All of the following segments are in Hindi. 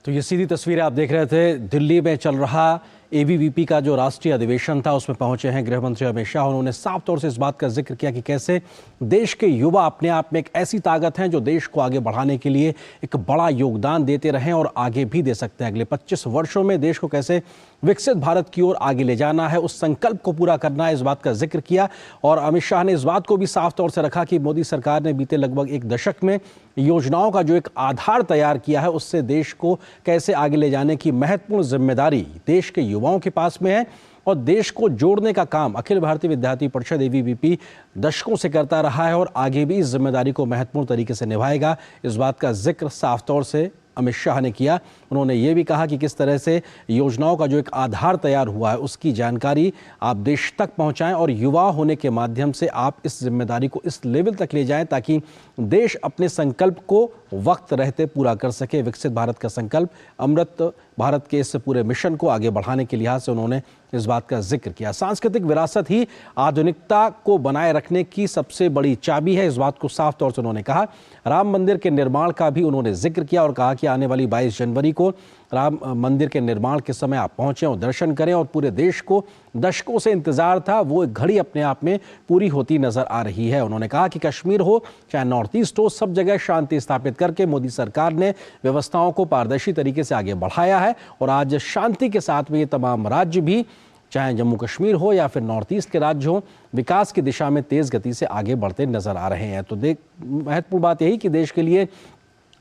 तो ये सीधी तस्वीरें आप देख रहे थे। दिल्ली में चल रहा एबीवीपी का जो राष्ट्रीय अधिवेशन था उसमें पहुंचे हैं गृह मंत्री अमित शाह। उन्होंने साफ तौर से इस बात का जिक्र किया कि कैसे देश के युवा अपने आप में एक ऐसी ताकत हैं जो देश को आगे बढ़ाने के लिए एक बड़ा योगदान देते रहें और आगे भी दे सकते हैं। अगले 25 वर्षों में देश को कैसे विकसित भारत की ओर आगे ले जाना है, उस संकल्प को पूरा करना है, इस बात का जिक्र किया। और अमित शाह ने इस बात को भी साफ तौर से रखा कि मोदी सरकार ने बीते लगभग एक दशक में योजनाओं का जो एक आधार तैयार किया है उससे देश को कैसे आगे ले जाने की महत्वपूर्ण जिम्मेदारी देश के युवाओं के पास में है। और देश को जोड़ने का काम अखिल भारतीय विद्यार्थी परिषद एबीवीपी दशकों से करता रहा है और आगे भी इस जिम्मेदारी को महत्वपूर्ण तरीके से निभाएगा। इस बात का जिक्र साफ तौर से अमित शाह ने किया। उन्होंने ये भी कहा कि किस तरह से योजनाओं का जो एक आधार तैयार हुआ है उसकी जानकारी आप देश तक पहुंचाएं और युवा होने के माध्यम से आप इस जिम्मेदारी को इस लेवल तक ले जाएं ताकि देश अपने संकल्प को वक्त रहते पूरा कर सके। विकसित भारत का संकल्प, अमृत भारत के इस पूरे मिशन को आगे बढ़ाने के लिहाज से उन्होंने इस बात का जिक्र किया। सांस्कृतिक विरासत ही आधुनिकता को बनाए रखने की सबसे बड़ी चाबी है, इस बात को साफ तौर से उन्होंने कहा। राम मंदिर के निर्माण का भी उन्होंने जिक्र किया और कहा कि आने वाली 22 जनवरी को राम मंदिर के निर्माण के समय आप पहुंचें और दर्शन करें। और पूरे देश को दशकों से इंतजार था, वो घड़ी अपने आप में पूरी होती नजर आ रही है। उन्होंने कहा कि कश्मीर हो चाहे नॉर्थ ईस्ट हो, सब जगह शांति स्थापित करके मोदी सरकार ने व्यवस्थाओं को पारदर्शी तरीके से आगे बढ़ाया है और आज शांति के साथ में ये तमाम राज्य भी, चाहे जम्मू कश्मीर हो या फिर नॉर्थ ईस्ट के राज्य हो, विकास की दिशा में तेज गति से आगे बढ़ते नजर आ रहे हैं। तो महत्वपूर्ण बात यही कि देश के लिए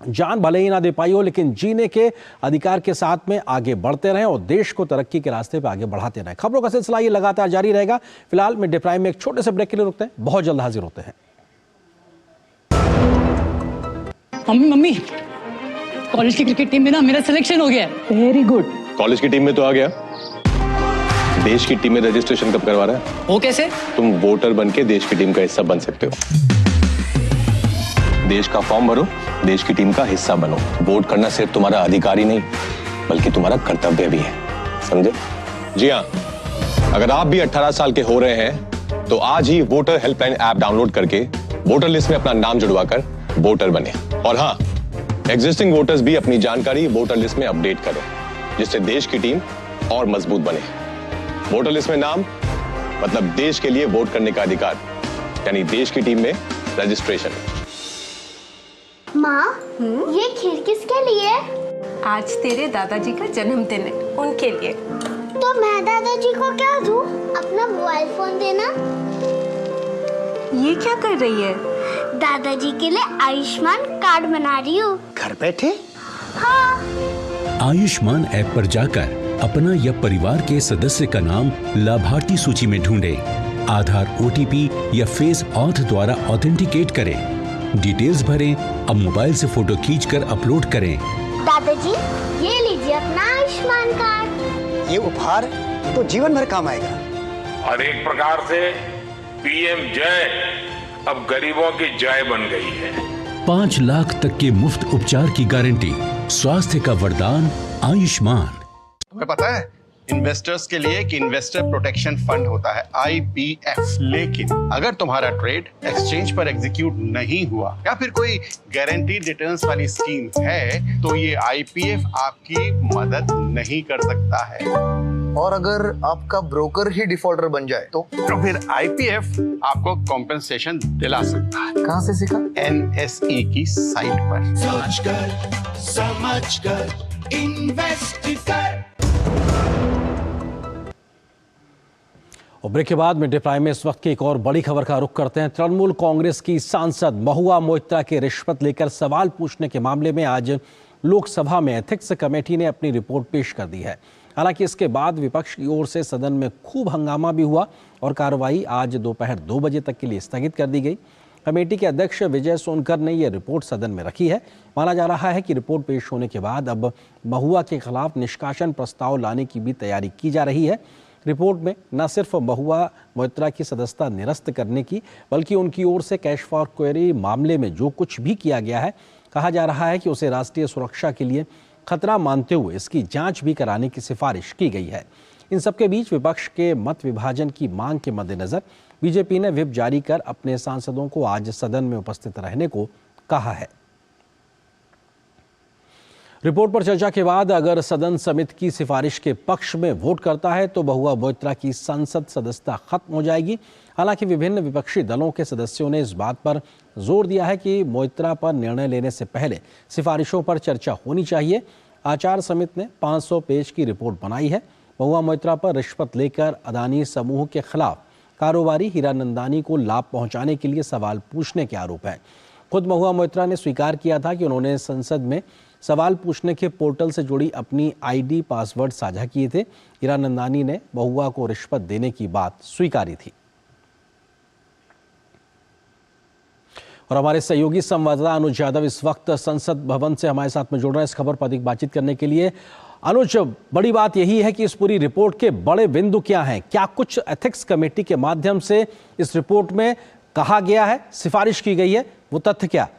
जान भले ही ना दे पाई हो लेकिन जीने के अधिकार के साथ में आगे बढ़ते रहें और देश को तरक्की के रास्ते पर आगे बढ़ाते रहें। खबरों का सिलसिला ये लगातार जारी रहेगा। फिलहाल मिड डे प्राइम में एक छोटे से ब्रेक के लिए रुकते हैं, बहुत जल्द हाजिर होते हैं। मम्मी कॉलेज की क्रिकेट टीम में ना मेरा सिलेक्शन हो गया है। Very good. कॉलेज की टीम में तो आ गया, देश की टीम में रजिस्ट्रेशन कब करवा रहा है? वो कैसे? तुम वोटर बन के देश की टीम का हिस्सा बन सकते हो। देश का फॉर्म भरो, देश की टीम का हिस्सा बनो। वोट करना सिर्फ तुम्हारा अधिकार ही नहीं बल्कि तुम्हारा कर्तव्य भी है, समझे? जी हाँ, अगर आप भी 18 साल के हो रहे हैं तो आज ही वोटर हेल्पलाइन ऐप डाउनलोड करके वोटर लिस्ट में अपना नाम जुड़वाकर वोटर बने। और हाँ, एग्जिस्टिंग वोटर्स भी अपनी जानकारी वोटर लिस्ट में अपडेट करें जिससे देश की टीम और मजबूत बने। वोटर लिस्ट में नाम मतलब देश के लिए वोट करने का अधिकार, यानी देश की टीम में रजिस्ट्रेशन। माँ, ये खीर किसके लिए? आज तेरे दादाजी का जन्मदिन है, उनके लिए। तो मैं दादाजी को क्या दूँ? अपना मोबाइल फोन देना। ये क्या कर रही है? दादाजी के लिए आयुष्मान कार्ड बना रही हूँ। घर बैठे? हाँ। आयुष्मान ऐप पर जाकर अपना या परिवार के सदस्य का नाम लाभार्थी सूची में ढूंढे, आधार, ओटीपी या फेस ऑथ द्वारा ऑथेंटिकेट करें, डिटेल्स भरें, अब मोबाइल से फोटो खींचकर अपलोड करें। दादाजी, ये लीजिए अपना आयुष्मान कार्ड। ये उपहार तो जीवन भर काम आएगा। और एक प्रकार से पीएम जय अब गरीबों की जय बन गई है। 5 लाख तक के मुफ्त उपचार की गारंटी, स्वास्थ्य का वरदान आयुष्मान। तुम्हें पता है इन्वेस्टर्स के लिए कि इन्वेस्टर प्रोटेक्शन फंड होता है IPF, लेकिन अगर तुम्हारा ट्रेड एक्सचेंज पर एग्जीक्यूट नहीं हुआ या फिर कोई गारंटीड रिटर्न्स वाली स्कीम है तो ये IPF आपकी मदद नहीं कर सकता है। और अगर आपका ब्रोकर ही डिफॉल्टर बन जाए तो फिर IPF आपको कॉम्पेंसेशन दिला सकता है। कहाँ से सीखा? NSE की साइट पर। समझ कर इन्वेस्ट कर। और ब्रेक के बाद मिड डे प्राइम में इस वक्त की एक और बड़ी खबर का रुख करते हैं। तृणमूल कांग्रेस की सांसद महुआ मोइत्रा के रिश्वत लेकर सवाल पूछने के मामले में आज लोकसभा में एथिक्स कमेटी ने अपनी रिपोर्ट पेश कर दी है। हालांकि इसके बाद विपक्ष की ओर से सदन में खूब हंगामा भी हुआ और कार्रवाई आज दोपहर 2 बजे तक के लिए स्थगित कर दी गई। कमेटी के अध्यक्ष विजय सोनकर ने यह रिपोर्ट सदन में रखी है। माना जा रहा है कि रिपोर्ट पेश होने के बाद अब महुआ के खिलाफ निष्कासन प्रस्ताव लाने की भी तैयारी की जा रही है। रिपोर्ट में न सिर्फ महुआ मोइत्रा की सदस्यता निरस्त करने की बल्कि उनकी ओर से कैश फॉर क्वेरी मामले में जो कुछ भी किया गया है, कहा जा रहा है कि उसे राष्ट्रीय सुरक्षा के लिए खतरा मानते हुए इसकी जांच भी कराने की सिफारिश की गई है। इन सबके बीच विपक्ष के मत विभाजन की मांग के मद्देनजर बीजेपी ने व्हिप जारी कर अपने सांसदों को आज सदन में उपस्थित रहने को कहा है। रिपोर्ट पर चर्चा के बाद अगर सदन समिति की सिफारिश के पक्ष में वोट करता है तो महुआ मोइत्रा की संसद सदस्यता खत्म हो जाएगी। हालांकि विभिन्न विपक्षी दलों के सदस्यों ने इस बात पर जोर दिया है कि मोइत्रा पर निर्णय लेने से पहले सिफारिशों पर चर्चा होनी चाहिए। आचार समिति ने 500 पेज की रिपोर्ट बनाई है। महुआ मोइत्रा पर रिश्वत लेकर अदानी समूह के खिलाफ कारोबारी हीरानंदानी को लाभ पहुंचाने के लिए सवाल पूछने के आरोप है। खुद महुआ मोइत्रा ने स्वीकार किया था कि उन्होंने संसद में सवाल पूछने के पोर्टल से जुड़ी अपनी आईडी पासवर्ड साझा किए थे। हीरानंदानी ने महुआ को रिश्वत देने की बात स्वीकारी थी। और हमारे सहयोगी संवाददाता अनुज यादव इस वक्त संसद भवन से हमारे साथ में जुड़ रहे हैं इस खबर पर अधिक बातचीत करने के लिए। अनुज, बड़ी बात यही है कि इस पूरी रिपोर्ट के बड़े बिंदु क्या हैं? क्या कुछ एथिक्स कमेटी के माध्यम से इस रिपोर्ट में कहा गया है, सिफारिश की गई है, वो तथ्य क्या?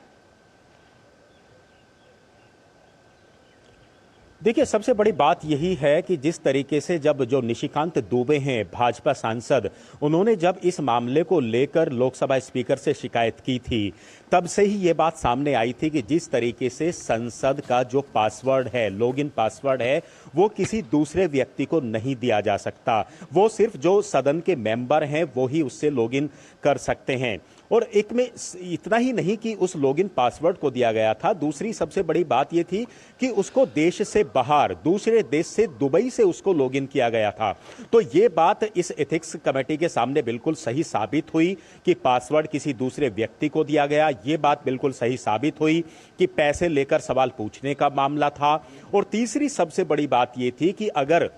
देखिए, सबसे बड़ी बात यही है कि जिस तरीके से जब जो निशिकांत दुबे हैं भाजपा सांसद, उन्होंने जब इस मामले को लेकर लोकसभा स्पीकर से शिकायत की थी, तब से ही ये बात सामने आई थी कि जिस तरीके से संसद का जो पासवर्ड है, लॉगिन पासवर्ड है, वो किसी दूसरे व्यक्ति को नहीं दिया जा सकता। वो सिर्फ जो सदन के मेंबर हैं वो ही उससे लॉगिन कर सकते हैं। और एक में इतना ही नहीं कि उस लॉगिन पासवर्ड को दिया गया था, दूसरी सबसे बड़ी बात यह थी कि उसको देश से बाहर, दूसरे देश से, दुबई से उसको लॉगिन किया गया था। तो ये बात इस एथिक्स कमेटी के सामने बिल्कुल सही साबित हुई कि पासवर्ड किसी दूसरे व्यक्ति को दिया गया। ये बात बिल्कुल सही साबित हुई कि पैसे लेकर सवाल पूछने का मामला था। और तीसरी सबसे बड़ी बात यह थी कि अगर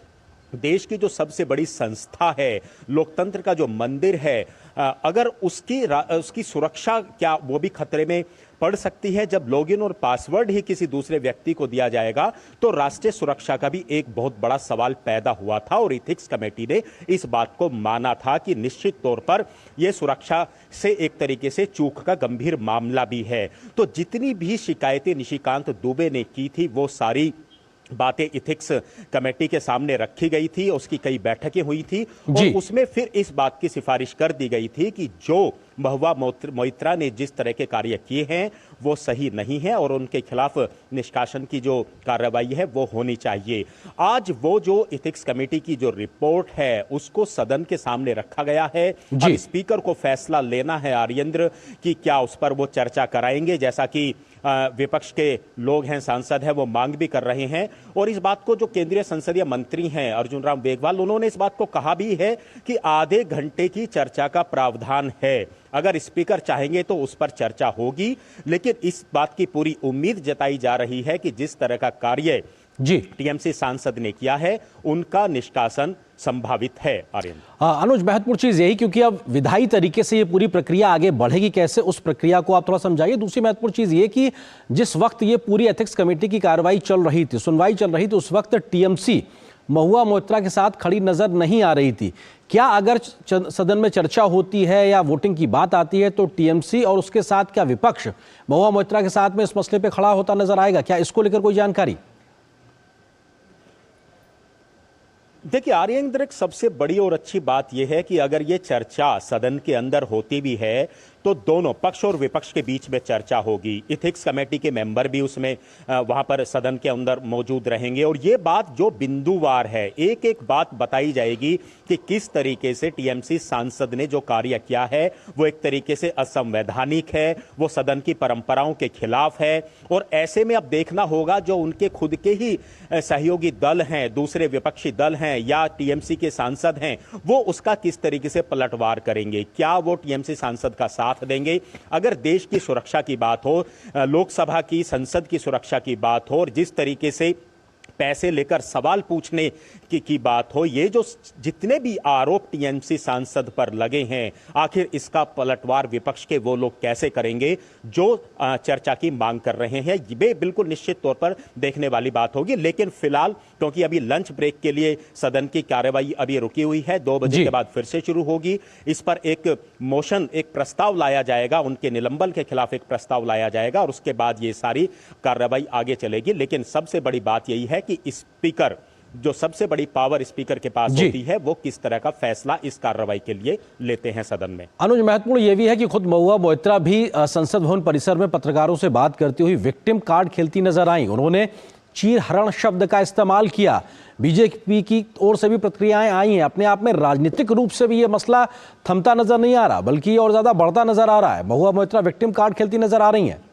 देश की जो सबसे बड़ी संस्था है, लोकतंत्र का जो मंदिर है, अगर उसकी सुरक्षा क्या वो भी खतरे में पड़ सकती है जब लॉगिन और पासवर्ड ही किसी दूसरे व्यक्ति को दिया जाएगा, तो राष्ट्रीय सुरक्षा का भी एक बहुत बड़ा सवाल पैदा हुआ था। और एथिक्स कमेटी ने इस बात को माना था कि निश्चित तौर पर यह सुरक्षा से एक तरीके से चूक का गंभीर मामला भी है। तो जितनी भी शिकायतें निशिकांत दुबे ने की थी वो सारी बातें एथिक्स कमेटी के सामने रखी गई थी। उसकी कई बैठकें हुई थी और उसमें फिर इस बात की सिफारिश कर दी गई थी कि जो महुआ मोइत्रा ने जिस तरह के कार्य किए हैं वो सही नहीं है और उनके खिलाफ निष्कासन की जो कार्रवाई है वो होनी चाहिए। आज वो जो एथिक्स कमेटी की जो रिपोर्ट है उसको सदन के सामने रखा गया है। अब स्पीकर को फैसला लेना है आर्येंद्र कि क्या उस पर वो चर्चा कराएंगे, जैसा कि विपक्ष के लोग हैं, सांसद हैं, वो मांग भी कर रहे हैं। और इस बात को जो केंद्रीय संसदीय मंत्री हैं अर्जुन राम मेघवाल, उन्होंने इस बात को कहा भी है कि आधे घंटे की चर्चा का प्रावधान है। अगर स्पीकर चाहेंगे तो उस पर चर्चा होगी, लेकिन इस बात की पूरी उम्मीद जताई जा रही है कि जिस तरह का कार्य टीएमसी सांसद ने किया है उनका निष्कासन संभावित है। अनुज, महत्वपूर्ण चीज यही, क्योंकि अब विधायी तरीके से ये पूरी प्रक्रिया आगे बढ़ेगी कैसे, उस प्रक्रिया को आप थोड़ा समझाइए। दूसरी महत्वपूर्ण चीज ये कि जिस वक्त ये पूरी एथिक्स कमेटी की कार्रवाई चल रही थी, सुनवाई चल रही थी, उस वक्त टीएमसी महुआ मोइत्रा के साथ खड़ी नजर नहीं आ रही थी। क्या अगर सदन में चर्चा होती है या वोटिंग की बात आती है तो टीएमसी और उसके साथ क्या विपक्ष महुआ मोइत्रा के साथ में इस मसले पे खड़ा होता नजर आएगा? क्या इसको लेकर कोई जानकारी? देखिए आर्येंद्र, एक सबसे बड़ी और अच्छी बात यह है कि अगर ये चर्चा सदन के अंदर होती भी है तो दोनों पक्ष और विपक्ष के बीच में चर्चा होगी। एथिक्स कमेटी के मेंबर भी उसमें वहां पर सदन के अंदर मौजूद रहेंगे और ये बात जो बिंदुवार है, एक एक बात बताई जाएगी कि किस तरीके से टीएमसी सांसद ने जो कार्य किया है वो एक तरीके से असंवैधानिक है, वो सदन की परंपराओं के खिलाफ है। और ऐसे में अब देखना होगा जो उनके खुद के ही सहयोगी दल हैं, दूसरे विपक्षी दल हैं या टीएमसी के सांसद हैं, वो उसका किस तरीके से पलटवार करेंगे। क्या वो टीएमसी सांसद का साथ देंगे? अगर देश की सुरक्षा की बात हो, लोकसभा की, संसद की सुरक्षा की बात हो और जिस तरीके से पैसे लेकर सवाल पूछने की बात हो, ये जो जितने भी आरोप टीएमसी सांसद पर लगे हैं, आखिर इसका पलटवार विपक्ष के वो लोग कैसे करेंगे जो चर्चा की मांग कर रहे हैं? ये बिल्कुल निश्चित तौर पर देखने वाली बात होगी। लेकिन फिलहाल क्योंकि अभी लंच ब्रेक के लिए सदन की कार्रवाई अभी रुकी हुई है, 2 बजे के बाद फिर से शुरू होगी। इस पर एक मोशन, एक प्रस्ताव लाया जाएगा, उनके निलंबन के खिलाफ एक प्रस्ताव लाया जाएगा और उसके बाद ये सारी कार्रवाई आगे चलेगी। लेकिन सबसे बड़ी बात यही है कि स्पीकर, जो सबसे बड़ी पावर स्पीकर के पास होती है, वो किस तरह का फैसला इस कार्रवाई के लिए लेते हैं सदन में। अनुज, महत्वपूर्ण यह भी है कि खुद महुआ मोइत्रा भी संसद भवन परिसर में पत्रकारों से बात करती हुई विक्टिम कार्ड खेलती नजर आई। उन्होंने चीरहरण शब्द का इस्तेमाल किया। बीजेपी की ओर से भी प्रतिक्रियाएं आई हैं। अपने आप में राजनीतिक रूप से भी ये मसला थमता नजर नहीं आ रहा, बल्कि और ज्यादा बढ़ता नजर आ रहा है। महुआ मोइत्रा विक्टिम कार्ड खेलती नजर आ रही हैं।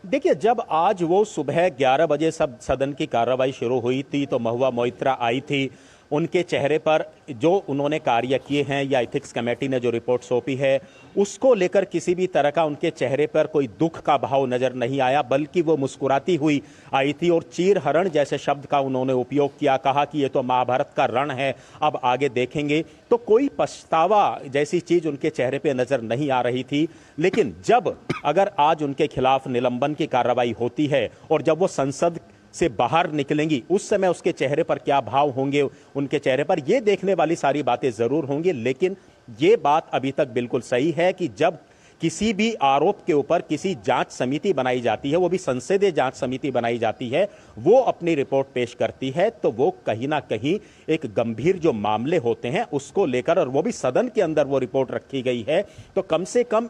देखिए, जब आज वो सुबह 11 बजे सब सदन की कार्रवाई शुरू हुई थी तो महुआ मोइत्रा आई थी। उनके चेहरे पर जो उन्होंने कार्य किए हैं या एथिक्स कमेटी ने जो रिपोर्ट सौंपी है उसको लेकर किसी भी तरह का उनके चेहरे पर कोई दुख का भाव नजर नहीं आया, बल्कि वो मुस्कुराती हुई आई थी और चीरहरण जैसे शब्द का उन्होंने उपयोग किया। कहा कि ये तो महाभारत का रण है, अब आगे देखेंगे। तो कोई पछतावा जैसी चीज उनके चेहरे पे नजर नहीं आ रही थी। लेकिन जब अगर आज उनके खिलाफ निलंबन की कार्रवाई होती है और जब वो संसद से बाहर निकलेंगी, उस समय उसके चेहरे पर क्या भाव होंगे, उनके चेहरे पर ये देखने वाली सारी बातें जरूर होंगी। लेकिन ये बात अभी तक बिल्कुल सही है कि जब किसी भी आरोप के ऊपर किसी जांच समिति बनाई जाती है, वो भी संसदीय जांच समिति बनाई जाती है, वो अपनी रिपोर्ट पेश करती है, तो वो कहीं ना कहीं एक गंभीर जो मामले होते हैं उसको लेकर, और वो भी सदन के अंदर वो रिपोर्ट रखी गई है, तो कम से कम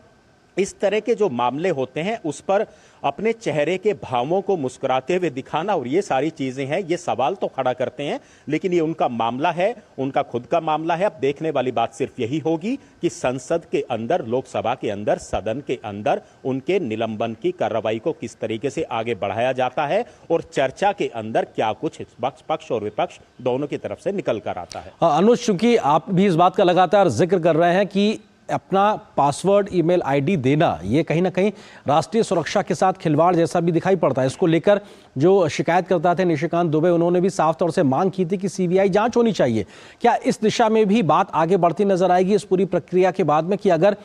इस तरह के जो मामले होते हैं उस पर अपने चेहरे के भावों को मुस्कुराते हुए दिखाना और ये सारी चीजें हैं, ये सवाल तो खड़ा करते हैं। लेकिन ये उनका मामला है, उनका खुद का मामला है। अब देखने वाली बात सिर्फ यही होगी कि संसद के अंदर, लोकसभा के अंदर, सदन के अंदर उनके निलंबन की कार्रवाई को किस तरीके से आगे बढ़ाया जाता है और चर्चा के अंदर क्या कुछ पक्ष और विपक्ष दोनों की तरफ से निकल कर आता है। अनुज, चूंकि आप भी इस बात का लगातार जिक्र कर रहे हैं कि अपना पासवर्ड, ईमेल आईडी देना, ये कहीं ना कहीं राष्ट्रीय सुरक्षा के साथ खिलवाड़ जैसा भी दिखाई पड़ता है। इसको लेकर जो शिकायतकर्ता थे निशिकांत दुबे, उन्होंने भी साफ तौर से मांग की थी कि सीबीआई जांच होनी चाहिए। क्या इस दिशा में भी बात आगे बढ़ती नजर आएगी इस पूरी प्रक्रिया के बाद में कि अगर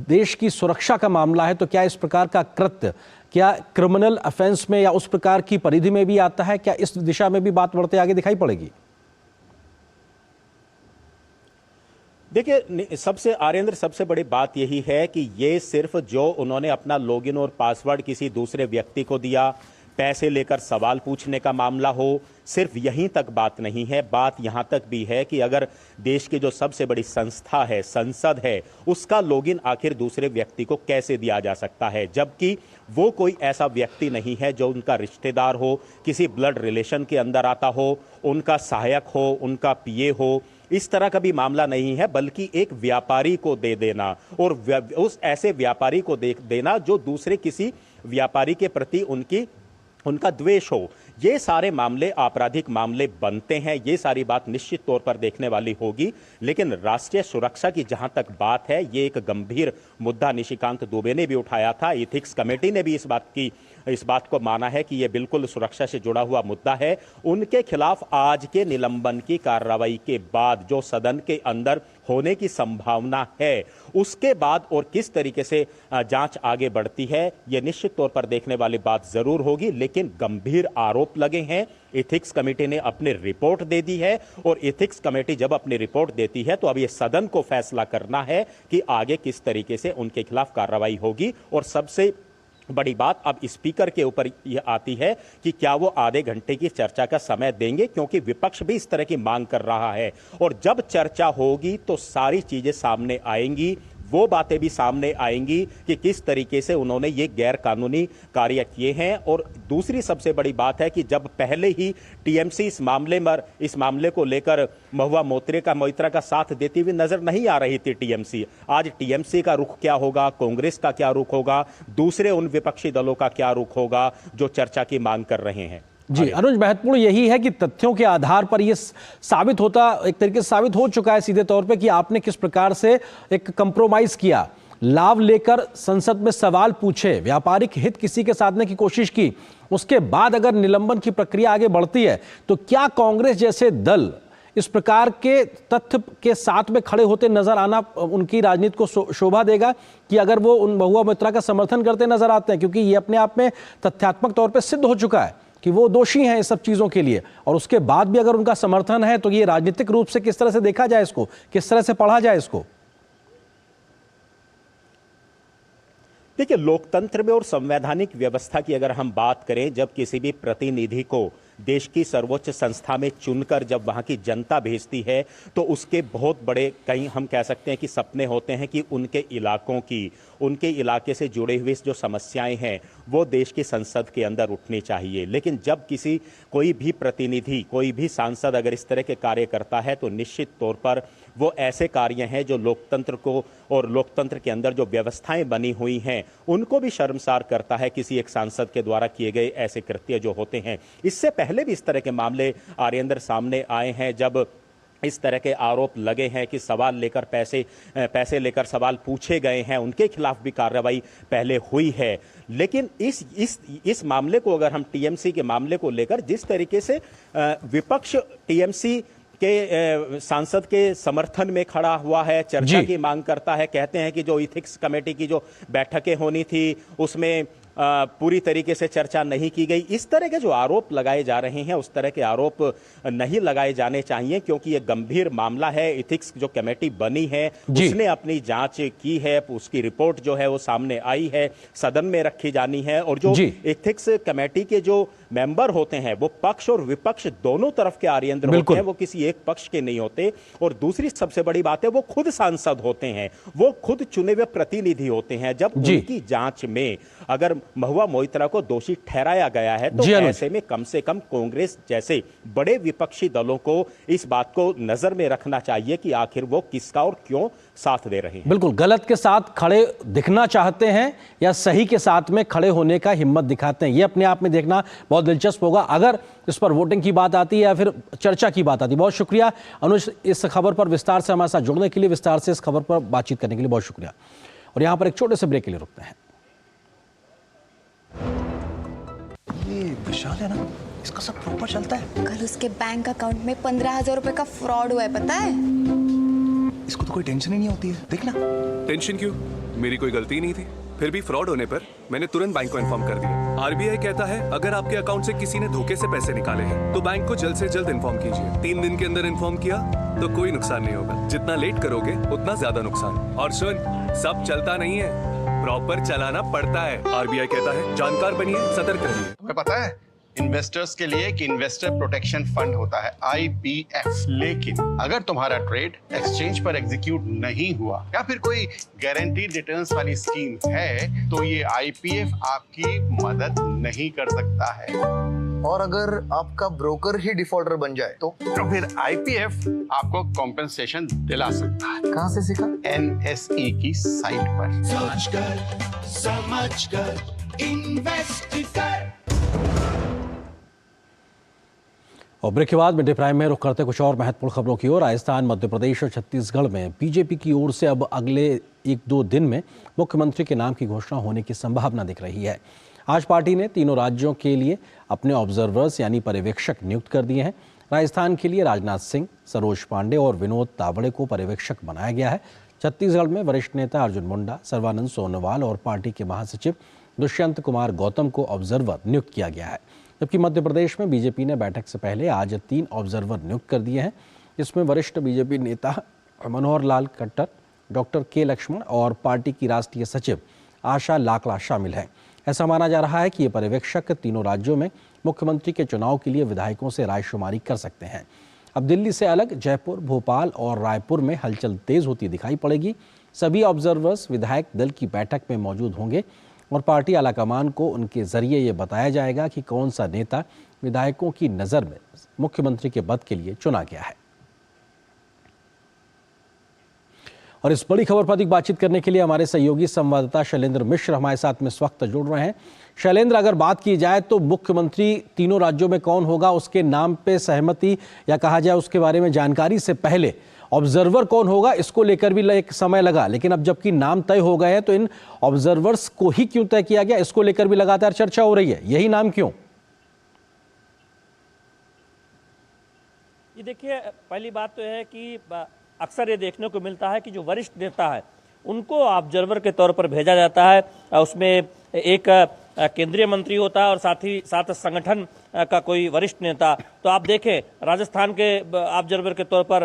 देश की सुरक्षा का मामला है तो क्या इस प्रकार का कृत्य क्या क्रिमिनल ऑफेंस में या उस प्रकार की परिधि में भी आता है? क्या इस दिशा में भी बात बढ़ते आगे दिखाई पड़ेगी? देखिए, सबसे बड़ी बात यही है कि ये सिर्फ जो उन्होंने अपना लॉगिन और पासवर्ड किसी दूसरे व्यक्ति को दिया, पैसे लेकर सवाल पूछने का मामला हो, सिर्फ यहीं तक बात नहीं है। बात यहां तक भी है कि अगर देश की जो सबसे बड़ी संस्था है, संसद है, उसका लॉगिन आखिर दूसरे व्यक्ति को कैसे दिया जा सकता है, जबकि वो कोई ऐसा व्यक्ति नहीं है जो उनका रिश्तेदार हो, किसी ब्लड रिलेशन के अंदर आता हो, उनका सहायक हो, उनका पीए हो। इस तरह का भी मामला नहीं है, बल्कि एक व्यापारी को दे देना और उस ऐसे व्यापारी को दे देना जो दूसरे किसी व्यापारी के प्रति उनका द्वेष हो। ये सारे मामले आपराधिक मामले बनते हैं। ये सारी बात निश्चित तौर पर देखने वाली होगी। लेकिन राष्ट्रीय सुरक्षा की जहां तक बात है, ये एक गंभीर मुद्दा निशिकांत दुबे ने भी उठाया था। एथिक्स कमेटी ने भी इस बात को माना है कि यह बिल्कुल सुरक्षा से जुड़ा हुआ मुद्दा है। उनके खिलाफ आज के निलंबन की कार्रवाई के बाद जो सदन के अंदर होने की संभावना है, उसके बाद और किस तरीके से जांच आगे बढ़ती है, यह निश्चित तौर पर देखने वाली बात जरूर होगी। लेकिन गंभीर आरोप लगे हैं। एथिक्स कमेटी ने अपनी रिपोर्ट दे दी है और एथिक्स कमेटी जब अपनी रिपोर्ट देती है तो अब यह सदन को फैसला करना है कि आगे किस तरीके से उनके खिलाफ कार्रवाई होगी। और सबसे बड़ी बात अब स्पीकर के ऊपर यह आती है कि क्या वो आधे घंटे की चर्चा का समय देंगे, क्योंकि विपक्ष भी इस तरह की मांग कर रहा है। और जब चर्चा होगी तो सारी चीजें सामने आएंगी, वो बातें भी सामने आएंगी कि किस तरीके से उन्होंने ये गैर कानूनी कार्य किए हैं। और दूसरी सबसे बड़ी बात है कि जब पहले ही टीएमसी इस मामले को लेकर महुआ मोइत्रा का साथ देती हुई नजर नहीं आ रही थी टीएमसी, आज टीएमसी का रुख क्या होगा, कांग्रेस का क्या रुख होगा, दूसरे उन विपक्षी दलों का क्या रुख होगा जो चर्चा की मांग कर रहे हैं। जी अनुज, महत्वपूर्ण यही है कि तथ्यों के आधार पर यह साबित एक तरीके से साबित हो चुका है सीधे तौर पे कि आपने किस प्रकार से एक कंप्रोमाइज किया, लाभ लेकर संसद में सवाल पूछे, व्यापारिक हित किसी के साधने की कोशिश की। उसके बाद अगर निलंबन की प्रक्रिया आगे बढ़ती है तो क्या कांग्रेस जैसे दल इस प्रकार के तथ्य के साथ में खड़े होते नजर आना उनकी राजनीति को शोभा देगा कि अगर वो उन महुआ मोइत्रा का समर्थन करते नजर आते हैं, क्योंकि ये अपने आप में तथ्यात्मक तौर पर सिद्ध हो चुका है कि वो दोषी हैं इस सब चीजों के लिए, और उसके बाद भी अगर उनका समर्थन है तो ये राजनीतिक रूप से किस तरह से देखा जाए, इसको किस तरह से पढ़ा जाए इसको? देखिए, लोकतंत्र में और संवैधानिक व्यवस्था की अगर हम बात करें, जब किसी भी प्रतिनिधि को देश की सर्वोच्च संस्था में चुनकर जब वहां की जनता भेजती है तो उसके बहुत बड़े कहीं हम कह सकते हैं कि सपने होते हैं कि उनके इलाकों की, उनके इलाके से जुड़े हुए जो समस्याएं हैं वो देश की संसद के अंदर उठनी चाहिए। लेकिन जब कोई भी प्रतिनिधि, कोई भी सांसद अगर इस तरह के कार्य करता है तो निश्चित तौर पर वो ऐसे कार्य हैं जो लोकतंत्र को और लोकतंत्र के अंदर जो व्यवस्थाएं बनी हुई हैं उनको भी शर्मसार करता है किसी एक सांसद के द्वारा किए गए ऐसे कृत्य जो होते हैं। इससे पहले भी इस तरह के मामले आर्येंद्र सामने आए हैं जब इस तरह के आरोप लगे हैं कि सवाल लेकर पैसे लेकर सवाल पूछे गए हैं, उनके खिलाफ भी कार्रवाई पहले हुई है। लेकिन इस मामले को अगर हम टीएमसी के मामले को लेकर जिस तरीके से विपक्ष टीएमसी के सांसद के समर्थन में खड़ा हुआ है, चर्चा की मांग करता है, कहते हैं कि जो इथिक्स कमेटी की जो बैठकें होनी थी उसमें पूरी तरीके से चर्चा नहीं की गई, इस तरह के जो आरोप लगाए जा रहे हैं उस तरह के आरोप नहीं लगाए जाने चाहिए क्योंकि ये गंभीर मामला है। इथिक्स जो कमेटी बनी है उसने अपनी जांच की है, उसकी रिपोर्ट जो है वो सामने आई है, सदन में रखी जानी है और जो इथिक्स कमेटी के जो मेंबर होते हैं वो पक्ष और विपक्ष दोनों तरफ के आर्येंद्र होते हैं, वो किसी एक पक्ष के नहीं होते। और दूसरी सबसे बड़ी बात है वो खुद सांसद होते हैं, वो खुद चुने हुए प्रतिनिधि होते हैं। जब उनकी जांच में अगर महुआ मोइत्रा को दोषी ठहराया गया है तो ऐसे में कम से कम कांग्रेस जैसे बड़े विपक्षी दलों को इस बात को नजर में रखना चाहिए कि आखिर वो किसका और क्यों साथ दे रहे हैं। बिल्कुल, गलत के साथ खड़े दिखना चाहते हैं या सही के साथ में खड़े होने का हिम्मत दिखाते हैं, ये अपने आप में देखना बहुत दिलचस्प होगा अगर इस पर वोटिंग की बात आती है या फिर चर्चा की बात आती है। बहुत शुक्रिया अनुज, इस खबर पर विस्तार से हमारे साथ जुड़ने के लिए, विस्तार से इस खबर पर बातचीत करने के लिए बहुत शुक्रिया। और यहां पर एक छोटे से ब्रेक के लिए रुकते हैं। ये विशाल है ना, इसका सब प्रॉपर चलता है। कल उसके बैंक अकाउंट में 15,000 रुपए का फ्रॉड हुआ है, पता है? इसको तो कोई टेंशन ही नहीं होती है, देखना। टेंशन क्यों? मेरी कोई गलती नहीं थी। फिर भी फ्रॉड होने पर मैंने तुरंत बैंक को इन्फॉर्म कर दिया। आरबीआई कहता है अगर आपके अकाउंट से किसी ने धोखे से पैसे निकाले हैं तो बैंक को जल्द से जल्द इन्फॉर्म कीजिए। 3 दिन के अंदर इन्फॉर्म किया तो कोई नुकसान नहीं होगा, जितना लेट करोगे उतना ज्यादा नुकसान। और सुन, सब चलता नहीं है, प्रॉपर चलाना पड़ता है। आरबीआई कहता है जानकार बनिए, सतर्क रहिए। तुम्हें पता है इन्वेस्टर्स के लिए एक इन्वेस्टर प्रोटेक्शन फंड होता है IPF, लेकिन अगर तुम्हारा ट्रेड एक्सचेंज पर एग्जीक्यूट नहीं हुआ या फिर कोई गारंटीड रिटर्न्स वाली स्कीम है तो ये IPF आपकी मदद नहीं कर सकता है। और अगर आपका ब्रोकर ही डिफॉल्टर बन जाए तो फिर IPF आपको कॉम्पेंसेशन दिला सकता है। कहां से सीखा? NSE की साइट पर। सोच कर समझ कर इन्वेस्ट कर। और ब्रेक के बाद मिड डे प्राइम में रुख करते कुछ और महत्वपूर्ण खबरों की ओर। राजस्थान, मध्य प्रदेश और छत्तीसगढ़ में बीजेपी की ओर से अब अगले 1-2 दिन में मुख्यमंत्री के नाम की घोषणा होने की संभावना दिख रही है। आज पार्टी ने तीनों राज्यों के लिए अपने ऑब्जर्वर्स यानी पर्यवेक्षक नियुक्त कर दिए हैं। राजस्थान के लिए राजनाथ सिंह, सरोज पांडे और विनोद तावड़े को पर्यवेक्षक बनाया गया है। छत्तीसगढ़ में वरिष्ठ नेता अर्जुन मुंडा, सर्बानंद सोनोवाल और पार्टी के महासचिव दुष्यंत कुमार गौतम को ऑब्जर्वर नियुक्त किया गया है। जबकि मध्य प्रदेश में बीजेपी ने बैठक से पहले आज 3 ऑब्जर्वर नियुक्त कर दिए हैं, जिसमें वरिष्ठ बीजेपी नेता मनोहर लाल खट्टर, डॉक्टर के लक्ष्मण और पार्टी की राष्ट्रीय सचिव आशा लाकड़ा शामिल हैं। ऐसा माना जा रहा है कि ये पर्यवेक्षक तीनों राज्यों में मुख्यमंत्री के चुनाव के लिए विधायकों से रायशुमारी कर सकते हैं। अब दिल्ली से अलग जयपुर, भोपाल और रायपुर में हलचल तेज होती दिखाई पड़ेगी। सभी ऑब्जर्वर्स विधायक दल की बैठक में मौजूद होंगे और पार्टी आलाकमान को उनके जरिए ये बताया जाएगा कि कौन सा नेता विधायकों की नज़र में मुख्यमंत्री के पद के लिए चुना गया है। और इस बड़ी खबर पर अधिक बातचीत करने के लिए हमारे सहयोगी संवाददाता शैलेंद्र मिश्र हमारे साथ में इस वक्त जुड़ रहे हैं। शैलेंद्र, अगर बात की जाए तो मुख्यमंत्री तीनों राज्यों में कौन होगा, उसके नाम पे सहमति या कहा जाए उसके बारे में जानकारी से पहले ऑब्जर्वर कौन होगा, इसको लेकर भी एक समय लगा, लेकिन अब जबकि नाम तय हो गए हैं तो इन ऑब्जर्वर्स को ही क्यों तय किया गया, इसको लेकर भी लगातार चर्चा हो रही है। यही नाम क्यों? ये देखिए, पहली बात तो है कि अक्सर ये देखने को मिलता है कि जो वरिष्ठ नेता है उनको ऑब्जर्वर के तौर पर भेजा जाता है। उसमें एक केंद्रीय मंत्री होता है और साथ ही साथ संगठन का कोई वरिष्ठ नेता। तो आप देखें, राजस्थान के ऑब्जर्वर के तौर पर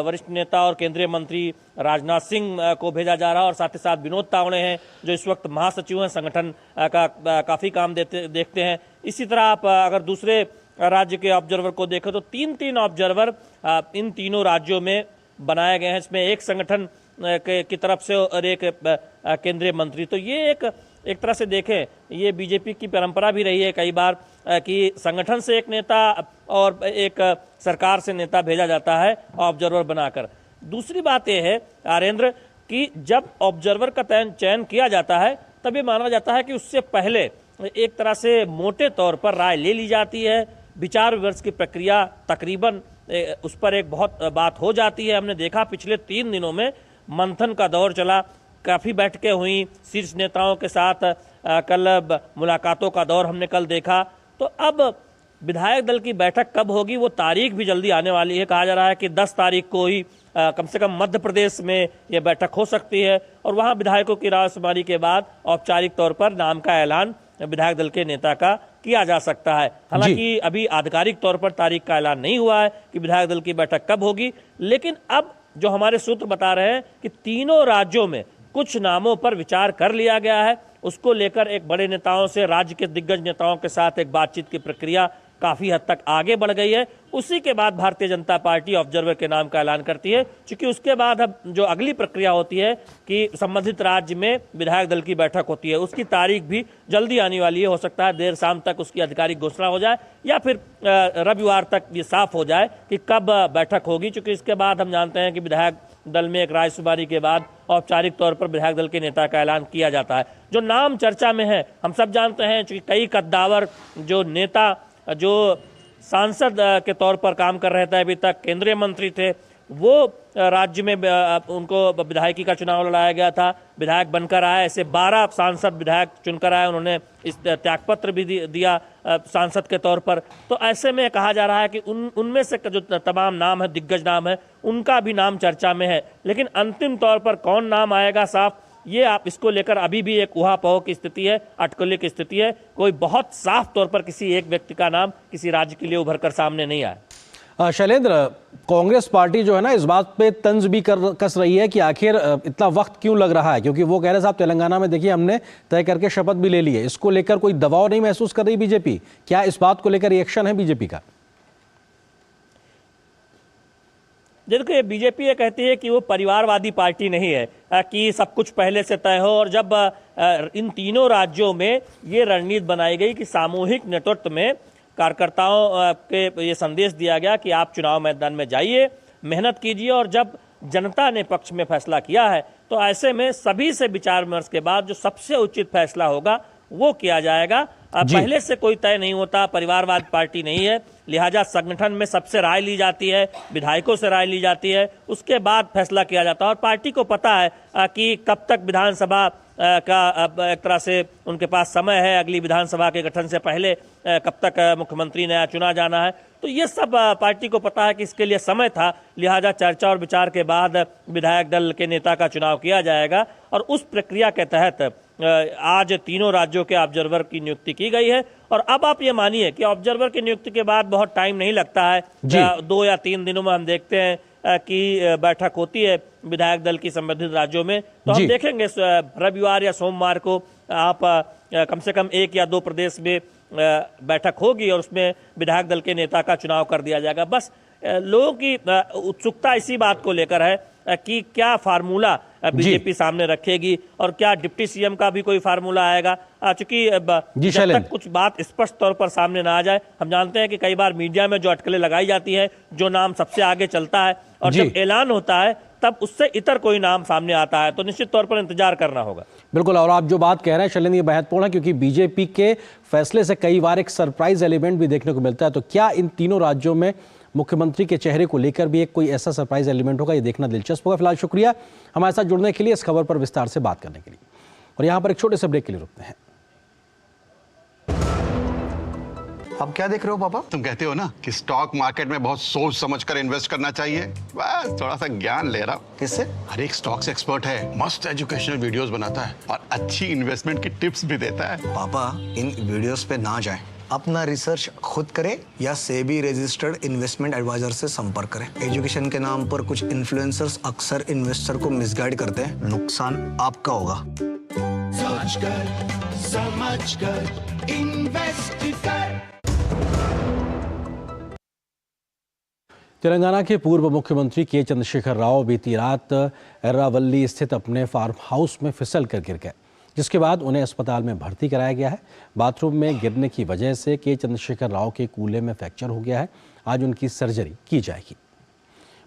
वरिष्ठ नेता और केंद्रीय मंत्री राजनाथ सिंह को भेजा जा रहा है और साथ ही साथ विनोद तावड़े हैं जो इस वक्त महासचिव हैं, संगठन का काफ़ी काम देखते हैं। इसी तरह आप अगर दूसरे राज्य के ऑब्जर्वर को देखें तो 3-3 ऑब्जर्वर इन तीनों राज्यों में बनाए गए हैं। इसमें एक संगठन की तरफ से और एक केंद्रीय मंत्री। तो ये एक तरह से देखें, ये बीजेपी की परंपरा भी रही है कई बार कि संगठन से एक नेता और एक सरकार से नेता भेजा जाता है ऑब्जर्वर बनाकर। दूसरी बात यह है आर्येंद्र कि जब ऑब्जर्वर का चयन किया जाता है तब ये माना जाता है कि उससे पहले एक तरह से मोटे तौर पर राय ले ली जाती है, विचार विमर्श की प्रक्रिया तकरीबन उस पर एक बहुत बात हो जाती है। हमने देखा पिछले 3 दिनों में मंथन का दौर चला, काफ़ी बैठकें हुई शीर्ष नेताओं के साथ, कल मुलाकातों का दौर हमने कल देखा। तो अब विधायक दल की बैठक कब होगी वो तारीख भी जल्दी आने वाली है। कहा जा रहा है कि 10 तारीख को ही कम से कम मध्य प्रदेश में ये बैठक हो सकती है और वहाँ विधायकों की रायशुमारी के बाद औपचारिक तौर पर नाम का ऐलान विधायक दल के नेता का किया जा सकता है। हालांकि अभी आधिकारिक तौर पर तारीख का ऐलान नहीं हुआ है कि विधायक दल की बैठक कब होगी, लेकिन अब जो हमारे सूत्र बता रहे हैं कि तीनों राज्यों में कुछ नामों पर विचार कर लिया गया है। उसको लेकर एक बड़े नेताओं से, राज्य के दिग्गज नेताओं के साथ एक बातचीत की प्रक्रिया काफी हद तक आगे बढ़ गई है। उसी के बाद भारतीय जनता पार्टी ऑब्जर्वर के नाम का ऐलान करती है, क्योंकि उसके बाद अब जो अगली प्रक्रिया होती है कि संबंधित राज्य में विधायक दल की बैठक होती है, उसकी तारीख भी जल्दी आने वाली है। हो सकता है देर शाम तक उसकी आधिकारिक घोषणा हो जाए या फिर रविवार तक ये साफ हो जाए कि कब बैठक होगी, क्योंकि इसके बाद हम जानते हैं कि विधायक दल में एक रायशुमारी के बाद औपचारिक तौर पर विधायक दल के नेता का ऐलान किया जाता है। जो नाम चर्चा में है, हम सब जानते हैं कि कई कद्दावर जो नेता जो सांसद के तौर पर काम कर रहे थे, अभी तक केंद्रीय मंत्री थे, वो राज्य में उनको विधायकी का चुनाव लड़ाया गया था, विधायक बनकर आए। ऐसे 12 सांसद विधायक चुनकर आए, उन्होंने इस त्यागपत्र भी दिया सांसद के तौर पर। तो ऐसे में कहा जा रहा है कि उनमें से जो तमाम नाम है, दिग्गज नाम है, उनका भी नाम चर्चा में है। लेकिन अंतिम तौर पर कौन नाम आएगा साफ, ये आप इसको लेकर अभी भी एक उहापोह की स्थिति है, अटकलें की स्थिति है। कोई बहुत साफ तौर पर किसी एक व्यक्ति का नाम किसी राज्य के लिए उभर कर सामने नहीं आया। शैलेंद्र, कांग्रेस पार्टी जो है ना इस बात पे तंज भी कस रही है कि आखिर इतना वक्त क्यों लग रहा है, क्योंकि वो कह रहे साहब तेलंगाना में देखिए हमने तय करके शपथ भी ले ली है। इसको लेकर कोई दबाव नहीं महसूस कर रही बीजेपी? क्या इस बात को लेकर रिएक्शन है बीजेपी का? देखिए, बीजेपी ये कहती है कि वो परिवारवादी पार्टी नहीं है कि सब कुछ पहले से तय हो। और जब इन तीनों राज्यों में ये रणनीति बनाई गई कि सामूहिक नेतृत्व में कार्यकर्ताओं के ये संदेश दिया गया कि आप चुनाव मैदान में जाइए, मेहनत कीजिए, और जब जनता ने पक्ष में फैसला किया है तो ऐसे में सभी से विचार विमर्श के बाद जो सबसे उचित फैसला होगा वो किया जाएगा। पहले से कोई तय नहीं होता, परिवारवाद पार्टी नहीं है, लिहाजा संगठन में सबसे राय ली जाती है, विधायकों से राय ली जाती है, उसके बाद फैसला किया जाता है। और पार्टी को पता है कि कब तक विधानसभा का एक तरह से उनके पास समय है, अगली विधानसभा के गठन से पहले कब तक मुख्यमंत्री नया चुना जाना है। तो ये सब पार्टी को पता है कि इसके लिए समय था, लिहाजा चर्चा और विचार के बाद विधायक दल के नेता का चुनाव किया जाएगा। और उस प्रक्रिया के तहत आज तीनों राज्यों के ऑब्जर्वर की नियुक्ति की गई है। और अब आप ये मानिए कि ऑब्जर्वर की नियुक्ति के बाद बहुत टाइम नहीं लगता है, 2 या 3 दिनों में हम देखते हैं कि बैठक होती है विधायक दल की संबंधित राज्यों में। तो हम देखेंगे रविवार या सोमवार को आप कम से कम 1 या 2 प्रदेश में बैठक होगी और उसमें विधायक दल के नेता का चुनाव कर दिया जाएगा। बस लोगों की उत्सुकता इसी बात को लेकर है कि क्या फार्मूला बीजेपी सामने रखेगी और क्या डिप्टी सीएम का भी कोई फार्मूला आएगा, क्योंकि जब तक कुछ बात स्पष्ट तौर पर सामने ना आ जाए, हम जानते हैं कि कई बार मीडिया में जो अटकलें लगाई जाती है, जो नाम सबसे आगे चलता है और जब ऐलान होता है तब उससे इतर कोई नाम सामने आता है, तो निश्चित तौर पर इंतजार करना होगा। बिल्कुल, और आप जो बात कह रहे हैं शैलेंद्र, ये महत्वपूर्ण है क्योंकि बीजेपी के फैसले से कई बार एक सरप्राइज एलिमेंट भी देखने को मिलता है। तो क्या इन तीनों राज्यों में मुख्यमंत्री के चेहरे को लेकर भी एक कोई ऐसा सरप्राइज एलिमेंट होगा, ये देखना दिलचस्प होगा। फिलहाल शुक्रिया हमारे साथ जुड़ने के लिए, इस खबर पर विस्तार से बात करने के लिए। और यहाँ पर एक छोटे से ब्रेक के लिए रुकते हैं। अब क्या देख रहे हो पापा? तुम कहते हो ना कि स्टॉक मार्केट में बहुत सोच समझ कर इन्वेस्ट करना चाहिए, बस थोड़ा सा ज्ञान ले रहा हूँ। किससे? हर एक स्टॉक्स एक्सपर्ट है, मस्त एजुकेशनल वीडियोस बनाता है और अच्छी इन्वेस्टमेंट की टिप्स भी देता है। पापा इन वीडियोस पे ना जाएं, अपना रिसर्च खुद करें या सेबी रजिस्टर्ड इन्वेस्टमेंट एडवाइजर से संपर्क करें। एजुकेशन के नाम पर कुछ इन्फ्लुएंसर्स अक्सर इन्वेस्टर को मिसगाइड करते हैं, नुकसान आपका होगा। सोच कर समझ कर इन्वेस्ट कर। तेलंगाना के पूर्व मुख्यमंत्री के चंद्रशेखर राव बीती रात एर्रावल्ली स्थित अपने फार्म हाउस में फिसल कर गिर गए, जिसके बाद उन्हें अस्पताल में भर्ती कराया गया है। बाथरूम में गिरने की वजह से के चंद्रशेखर राव के कूल्हे में फ्रैक्चर हो गया है। आज उनकी सर्जरी की जाएगी।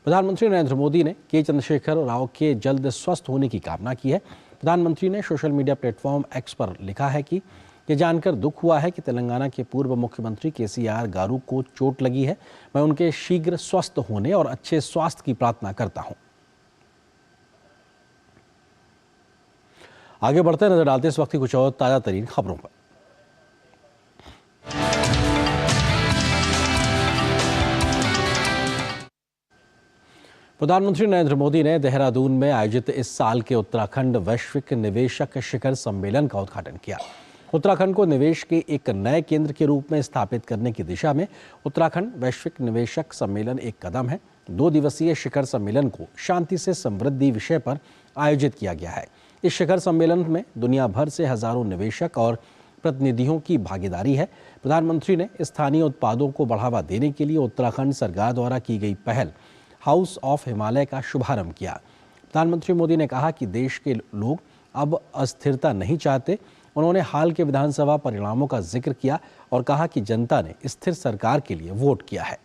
प्रधानमंत्री नरेंद्र मोदी ने के चंद्रशेखर राव के जल्द स्वस्थ होने की कामना की है। प्रधानमंत्री ने सोशल मीडिया प्लेटफॉर्म एक्स पर लिखा है कि ये जानकर दुख हुआ है कि तेलंगाना के पूर्व मुख्यमंत्री केसीआर गारू को चोट लगी है। मैं उनके शीघ्र स्वस्थ होने और अच्छे स्वास्थ्य की प्रार्थना करता हूं। आगे बढ़ते नजर डालते इस वक्त की कुछ और ताजा तरीन खबरों पर। प्रधानमंत्री नरेंद्र मोदी ने देहरादून में आयोजित इस साल के उत्तराखंड वैश्विक निवेशक शिखर सम्मेलन का उद्घाटन किया। उत्तराखंड को निवेश के एक नए केंद्र के रूप में स्थापित करने की दिशा में उत्तराखंड वैश्विक निवेशक सम्मेलन एक कदम है। 2 दिवसीय शिखर सम्मेलन को शांति से समृद्धि विषय पर आयोजित किया गया है। इस शिखर सम्मेलन में दुनिया भर से हजारों निवेशक और प्रतिनिधियों की भागीदारी है। प्रधानमंत्री ने स्थानीय उत्पादों को बढ़ावा देने के लिए उत्तराखंड सरकार द्वारा की गई पहल हाउस ऑफ हिमालय का शुभारंभ किया। प्रधानमंत्री मोदी ने कहा कि देश के लोग अब अस्थिरता नहीं चाहते। उन्होंने हाल के विधानसभा परिणामों का जिक्र किया और कहा कि जनता ने स्थिर सरकार के लिए वोट किया है।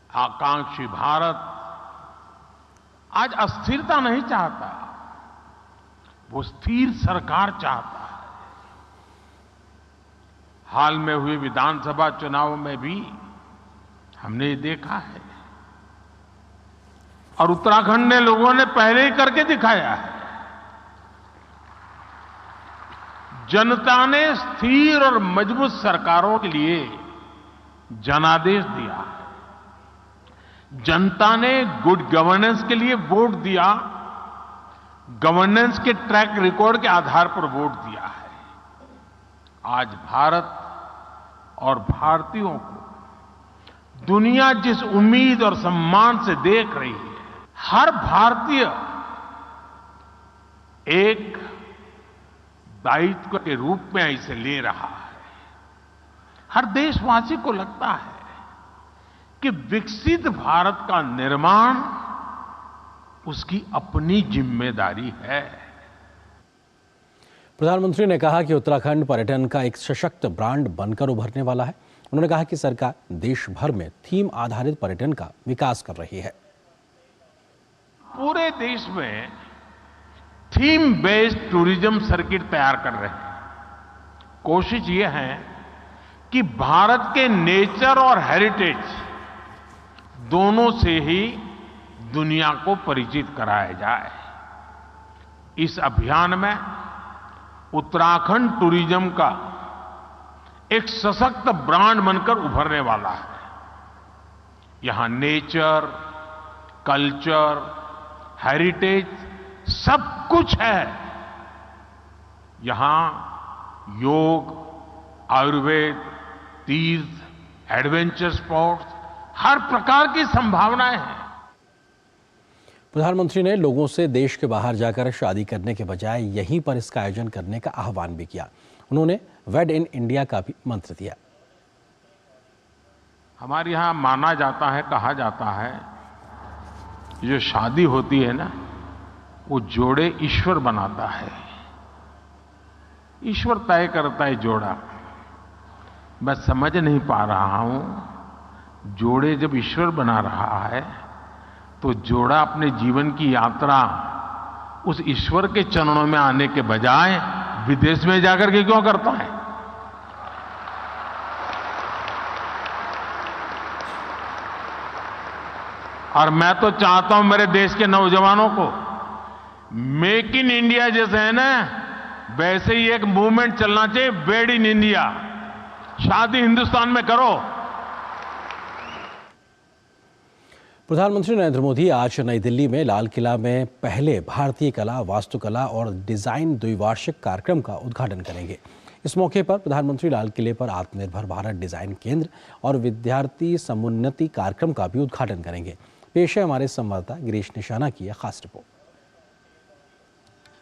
आकांक्षी भारत आज अस्थिरता नहीं चाहता, वो स्थिर सरकार चाहता है। हाल में हुए विधानसभा चुनाव में भी हमने ये देखा है और उत्तराखंड ने लोगों ने पहले ही करके दिखाया है। जनता ने स्थिर और मजबूत सरकारों के लिए जनादेश दिया। जनता ने गुड गवर्नेंस के लिए वोट दिया, गवर्नेंस के ट्रैक रिकॉर्ड के आधार पर वोट दिया है। आज भारत और भारतीयों को दुनिया जिस उम्मीद और सम्मान से देख रही है, हर भारतीय एक दायित्व के रूप में इसे ले रहा है। हर देशवासी को लगता है कि विकसित भारत का निर्माण उसकी अपनी जिम्मेदारी है। प्रधानमंत्री ने कहा कि उत्तराखंड पर्यटन का एक सशक्त ब्रांड बनकर उभरने वाला है। उन्होंने कहा कि सरकार देश भर में थीम आधारित पर्यटन का विकास कर रही है। पूरे देश में थीम बेस्ड टूरिज्म सर्किट तैयार कर रहे हैं। कोशिश ये है कि भारत के नेचर और हेरिटेज दोनों से ही दुनिया को परिचित कराया जाए। इस अभियान में उत्तराखंड टूरिज्म का एक सशक्त ब्रांड बनकर उभरने वाला है। यहां नेचर, कल्चर, हेरिटेज सब कुछ है। यहां योग, आयुर्वेद, तीर्थ, एडवेंचर स्पोर्ट्स, हर प्रकार की संभावनाएं हैं। प्रधानमंत्री ने लोगों से देश के बाहर जाकर शादी करने के बजाय यहीं पर इसका आयोजन करने का आह्वान भी किया। उन्होंने वेड इन इंडिया का भी मंत्र दिया। हमारे यहां माना जाता है, कहा जाता है, जो शादी होती है ना, वो जोड़े ईश्वर बनाता है, ईश्वर तय करता है जोड़ा। मैं समझ नहीं पा रहा हूं, जोड़े जब ईश्वर बना रहा है तो जोड़ा अपने जीवन की यात्रा उस ईश्वर के चरणों में आने के बजाय विदेश में जाकर के क्यों करता है? और मैं तो चाहता हूं मेरे देश के नौजवानों को मेक इन इंडिया जैसे है ना, वैसे ही एक मूवमेंट चलना चाहिए, वेड इन इंडिया। शादी हिंदुस्तान में करो। प्रधानमंत्री नरेंद्र मोदी आज नई दिल्ली में लाल किला में पहले भारतीय कला, वास्तुकला और डिजाइन द्विवार्षिक कार्यक्रम का उद्घाटन करेंगे। इस मौके पर प्रधानमंत्री लाल किले पर आत्मनिर्भर भारत डिजाइन केंद्र और विद्यार्थी समुन्नति कार्यक्रम का भी उद्घाटन करेंगे। पेश है हमारे संवाददाता गिरीश निशाना की यह खास रिपोर्ट।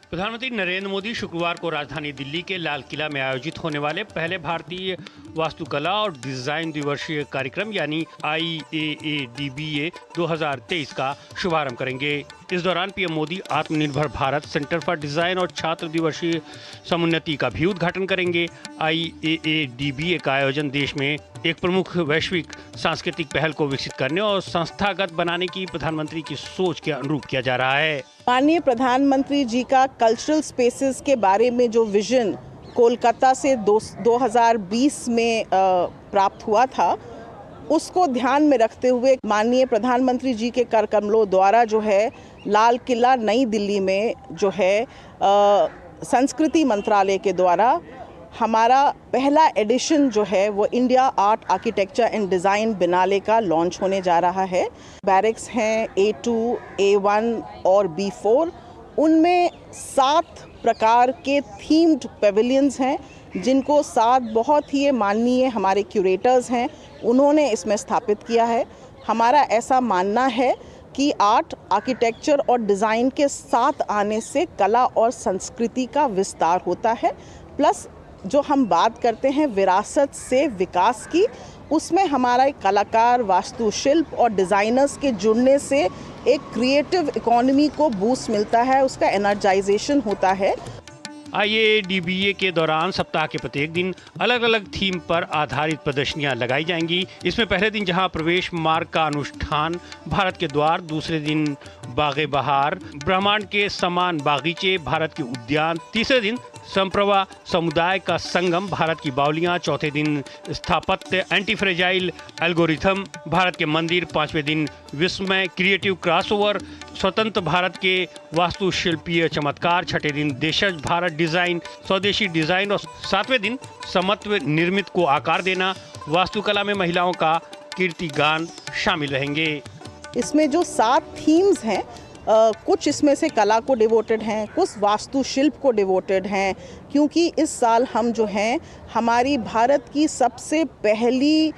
प्रधानमंत्री नरेंद्र मोदी शुक्रवार को राजधानी दिल्ली के लाल किला में आयोजित होने वाले पहले भारतीय वास्तुकला और डिजाइन द्विवर्षीय कार्यक्रम यानी IAADBA 2023 का शुभारंभ करेंगे। इस दौरान पीएम मोदी आत्मनिर्भर भारत सेंटर फॉर डिजाइन और छात्र द्विवर्षीय समुन्नति का भी उद्घाटन करेंगे। IAADBA का आयोजन देश में एक प्रमुख वैश्विक सांस्कृतिक पहल को विकसित करने और संस्थागत बनाने की प्रधानमंत्री की सोच के अनुरूप किया जा रहा है। माननीय प्रधानमंत्री जी का कल्चरल स्पेसेस के बारे में जो विजन कोलकाता से 2020 में प्राप्त हुआ था, उसको ध्यान में रखते हुए माननीय प्रधानमंत्री जी के कर कमलों द्वारा जो है लाल किला नई दिल्ली में जो है संस्कृति मंत्रालय के द्वारा हमारा पहला एडिशन जो है वो India art architecture and design बिनाले का लॉन्च होने जा रहा है। बैरिक्स हैं A2, A1 और B4, उनमें 7 प्रकार के थीम्ड पेविलियंस हैं जिनको 7 बहुत ही माननीय हमारे क्यूरेटर्स हैं उन्होंने इसमें स्थापित किया है। हमारा ऐसा मानना है कि आर्ट, आर्किटेक्चर और डिज़ाइन के साथ आने से कला और संस्कृति का विस्तार होता है। प्लस जो हम बात करते हैं विरासत से विकास की, उसमें हमारा कलाकार, वास्तुशिल्प और डिज़ाइनर्स के जुड़ने से एक क्रिएटिव इकोनॉमी को बूस्ट मिलता है, उसका एनर्जाइजेशन होता है। IAADBA के दौरान सप्ताह के प्रत्येक दिन अलग अलग थीम पर आधारित प्रदर्शनियां लगाई जाएंगी। इसमें पहले दिन जहां प्रवेश मार्ग का अनुष्ठान भारत के द्वार, दूसरे दिन बागे बहार, ब्रह्मांड के समान बागीचे, भारत के उद्यान, तीसरे दिन संप्रभा समुदाय का संगम, भारत की बावलियां, चौथे दिन स्थापत्य, एंटी फ्रेजाइल एल्गोरिथम, भारत के मंदिर, पांचवें दिन विस्मय क्रिएटिव क्रॉसओवर, स्वतंत्र भारत के वास्तुशिल्पीय चमत्कार, छठे दिन देशज भारत डिजाइन, स्वदेशी डिजाइन और सातवें दिन समत्व निर्मित को आकार देना, वास्तुकला में महिलाओं का कीर्तिगान शामिल रहेंगे। इसमें जो 7 थीम्स हैं, कुछ इसमें से कला को डिवोटेड हैं, कुछ वास्तुशिल्प को डिवोटेड हैं, क्योंकि इस साल हम जो हैं हमारी भारत की सबसे पहली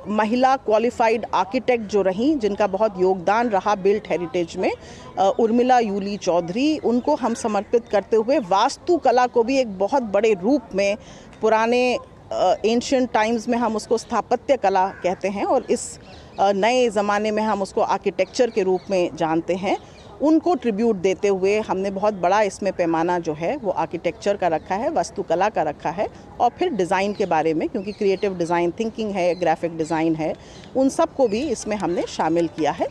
महिला क्वालिफाइड आर्किटेक्ट जो रहीं, जिनका बहुत योगदान रहा बिल्ट हेरिटेज में, उर्मिला यूली चौधरी, उनको हम समर्पित करते हुए वास्तुकला को भी एक बहुत बड़े रूप में, पुराने एंशिएंट टाइम्स में हम उसको स्थापत्य कला कहते हैं और इस नए ज़माने में हम उसको आर्किटेक्चर के रूप में जानते हैं, उनको ट्रिब्यूट देते हुए हमने बहुत बड़ा इसमें पैमाना जो है वो आर्किटेक्चर का रखा है, वास्तुकला का रखा है और फिर डिज़ाइन के बारे में, क्योंकि क्रिएटिव डिज़ाइन थिंकिंग है, ग्राफिक डिज़ाइन है, उन सब को भी इसमें हमने शामिल किया है।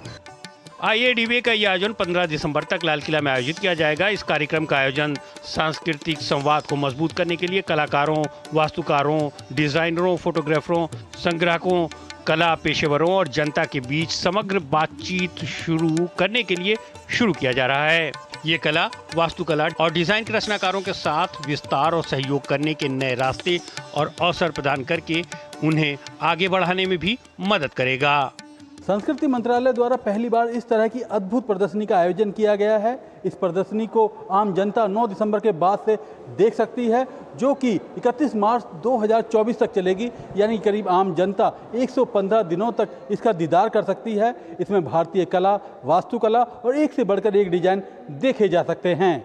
IAADBA का यह आयोजन 15 दिसंबर तक लाल किला में आयोजित किया जाएगा। इस कार्यक्रम का आयोजन सांस्कृतिक संवाद को मजबूत करने के लिए कलाकारों, वास्तुकारों, डिजाइनरों, फोटोग्राफरों, संग्राहकों, कला पेशेवरों और जनता के बीच समग्र बातचीत शुरू करने के लिए शुरू किया जा रहा है। ये कला, वास्तुकला और डिजाइन के रचनाकारों के साथ विस्तार और सहयोग करने के नए रास्ते और अवसर प्रदान करके उन्हें आगे बढ़ाने में भी मदद करेगा। संस्कृति मंत्रालय द्वारा पहली बार इस तरह की अद्भुत प्रदर्शनी का आयोजन किया गया है। इस प्रदर्शनी को आम जनता 9 दिसंबर के बाद से देख सकती है, जो कि 31 मार्च 2024 तक चलेगी, यानी करीब आम जनता 115 दिनों तक इसका दीदार कर सकती है। इसमें भारतीय कला, वास्तुकला और एक से बढ़कर एक डिजाइन देखे जा सकते हैं।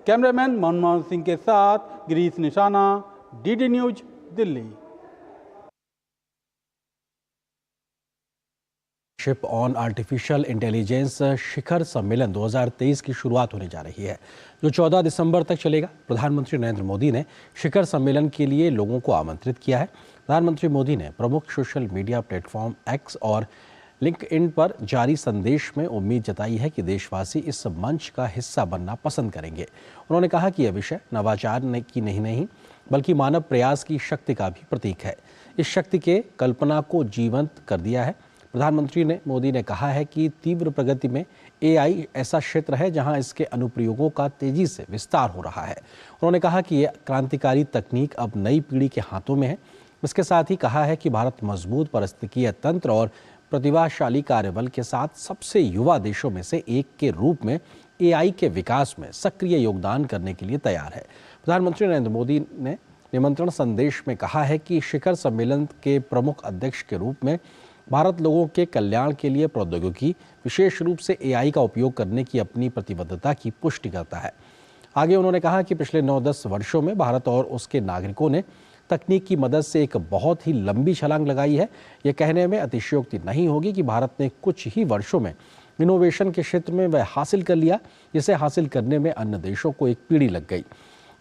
कैमरामैन मनमोहन सिंह के साथ Girish Nishana, DD news, Delhi. Ship on artificial intelligence शिखर सम्मेलन 2023 की शुरुआत होने जा रही है, जो 14 दिसंबर तक चलेगा। प्रधानमंत्री नरेंद्र मोदी ने शिखर सम्मेलन के लिए लोगों को आमंत्रित किया है। प्रधानमंत्री मोदी ने प्रमुख सोशल मीडिया प्लेटफॉर्म X और लिंक्डइन पर जारी संदेश में उम्मीद जताई है कि देशवासी इस मंच का हिस्सा बनना पसंद करेंगे। उन्होंने कहा कि यह विषय नवाचार की नहीं बल्कि मानव प्रयास की शक्ति का भी प्रतीक है। इस शक्ति के कल्पना को जीवंत कर दिया है। प्रधानमंत्री मोदी ने कहा है कि तीव्र प्रगति में AI ऐसा क्षेत्र है जहां इसके अनुप्रयोगों का तेजी से विस्तार हो रहा है। उन्होंने कहा कि यह क्रांतिकारी तकनीक अब नई पीढ़ी के हाथों में है। इसके साथ ही कहा है कि भारत मजबूत पारिस्थितिकीय तंत्र और प्रतिभाशाली कार्यबल के साथ सबसे युवा देशों में से एक के रूप में AI के विकास में सक्रिय योगदान करने के लिए तैयार है। प्रधानमंत्री नरेंद्र मोदी ने निमंत्रण संदेश में कहा है कि शिखर सम्मेलन के प्रमुख अध्यक्ष के रूप में भारत लोगों के कल्याण के लिए प्रौद्योगिकी, विशेष रूप से AI का उपयोग करने की अपनी प्रतिबद्धता की पुष्टि करता है। आगे उन्होंने कहा कि पिछले 9-10 वर्षों में भारत और उसके नागरिकों ने तकनीक की मदद से एक बहुत ही लंबी छलांग लगाई है। यह कहने में अतिशयोक्ति नहीं होगी कि भारत ने कुछ ही वर्षों में इनोवेशन के क्षेत्र में वह हासिल कर लिया जिसे हासिल करने में अन्य देशों को एक पीढ़ी लग गई।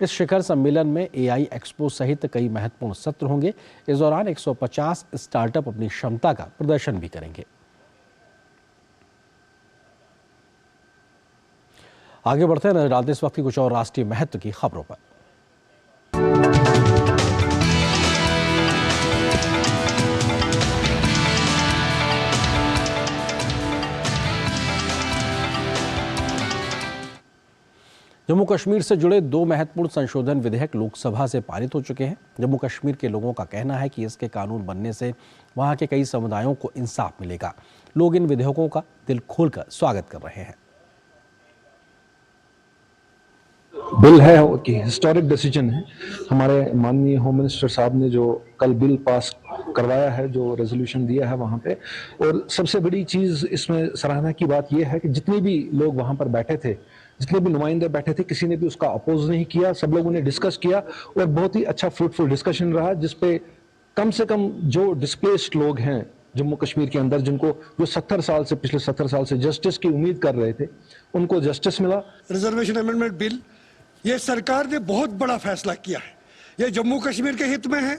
इस शिखर सम्मेलन में AI एक्सपो सहित कई महत्वपूर्ण सत्र होंगे। इस दौरान 150 स्टार्टअप अपनी क्षमता का प्रदर्शन भी करेंगे। आगे बढ़ते हैं, नजर डालते इस वक्त की कुछ और राष्ट्रीय महत्व की खबरों पर। जम्मू कश्मीर से जुड़े 2 महत्वपूर्ण संशोधन विधेयक लोकसभा से पारित हो चुके हैं। जम्मू कश्मीर के लोगों का कहना है कि इसके कानून बनने से वहां के कई समुदायों को इंसाफ मिलेगा। लोग इन विधेयकों का दिल खोलकर स्वागत कर रहे हैं। बिल है कि हिस्टोरिक डिसीजन है। हमारे माननीय होम मिनिस्टर साहब ने जो कल बिल पास करवाया है, जो रेजोल्यूशन दिया है वहां पे, और सबसे बड़ी चीज इसमें सराहना की बात यह है कि जितने भी लोग वहां पर बैठे थे, जितने भी नुमाइंदे बैठे थे, किसी ने भी उसका अपोज नहीं किया। सब लोगों ने डिस्कस किया और बहुत ही अच्छा फ्रूटफुल डिस्कशन रहा, जिसपे कम से कम जो डिस्प्लेस्ड लोग हैं जम्मू कश्मीर के अंदर, जिनको जो 70 साल से, पिछले 70 साल से जस्टिस की उम्मीद कर रहे थे, उनको जस्टिस मिला। रिजर्वेशन अमेंडमेंट बिल, ये सरकार ने बहुत बड़ा फैसला किया है। ये जम्मू कश्मीर के हित में है,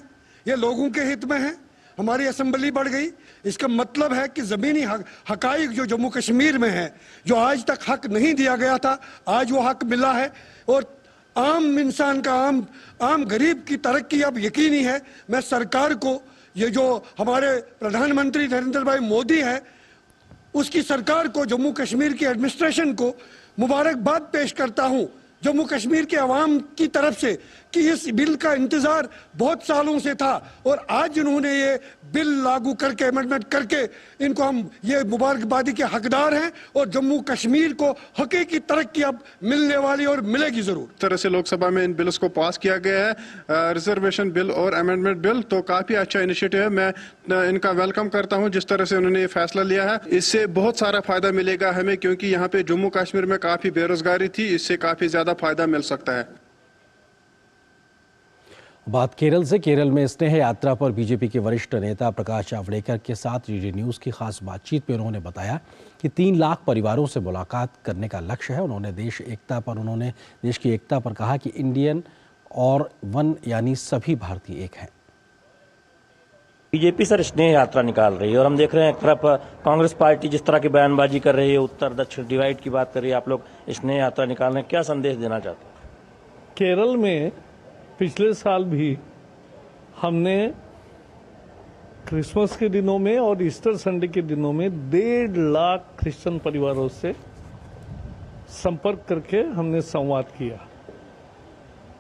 ये लोगों के हित में है। हमारी असेंबली बढ़ गई। इसका मतलब है कि जमीनी हकाइक जो जम्मू कश्मीर में है, जो आज तक हक नहीं दिया गया था, आज वो हक मिला है। और आम इंसान का, आम गरीब की तरक्की अब यकीनी है। मैं सरकार को, ये जो हमारे प्रधानमंत्री नरेंद्र भाई मोदी है, उसकी सरकार को, जम्मू कश्मीर की एडमिनिस्ट्रेशन को मुबारकबाद पेश करता हूं जम्मू कश्मीर के अवाम की तरफ से कि इस बिल का इंतजार बहुत सालों से था और आज इन्होंने ये बिल लागू करके, अमेंडमेंट करके, इनको हम ये मुबारकबादी के हकदार हैं और जम्मू कश्मीर को हकीकी तरक्की अब मिलने वाली और मिलेगी जरूर। इस तरह से लोकसभा में इन बिल्स को पास किया गया है, रिजर्वेशन बिल और अमेंडमेंट बिल, तो काफी अच्छा इनिशिएटिव है। मैं इनका वेलकम करता हूं जिस तरह से उन्होंने ये फैसला लिया है। इससे बहुत सारा फायदा मिलेगा हमें, क्योंकि यहाँ पे जम्मू कश्मीर में काफी बेरोजगारी थी, इससे काफी ज्यादा फायदा मिल सकता है। बात केरल से। केरल में स्नेह यात्रा पर बीजेपी के वरिष्ठ नेता प्रकाश जावड़ेकर के साथ डीडी न्यूज़ की खास बातचीत में उन्होंने बताया कि 3 लाख परिवारों से मुलाकात करने का लक्ष्य है। उन्होंने देश की एकता पर कहा कि इंडियन और वन, यानी सभी भारतीय एक हैं। बीजेपी सर स्नेह यात्रा निकाल रही है और हम देख रहे हैं एक तरफ कांग्रेस पार्टी जिस तरह की बयानबाजी कर रही है, उत्तर दक्षिण डिवाइड की बात कर रही है, आप लोग स्नेह यात्रा निकाल रहे हैं, क्या संदेश देना चाहते हैं? केरल में पिछले साल भी हमने क्रिसमस के दिनों में और ईस्टर संडे के दिनों में 1.5 लाख क्रिश्चियन परिवारों से संपर्क करके हमने संवाद किया।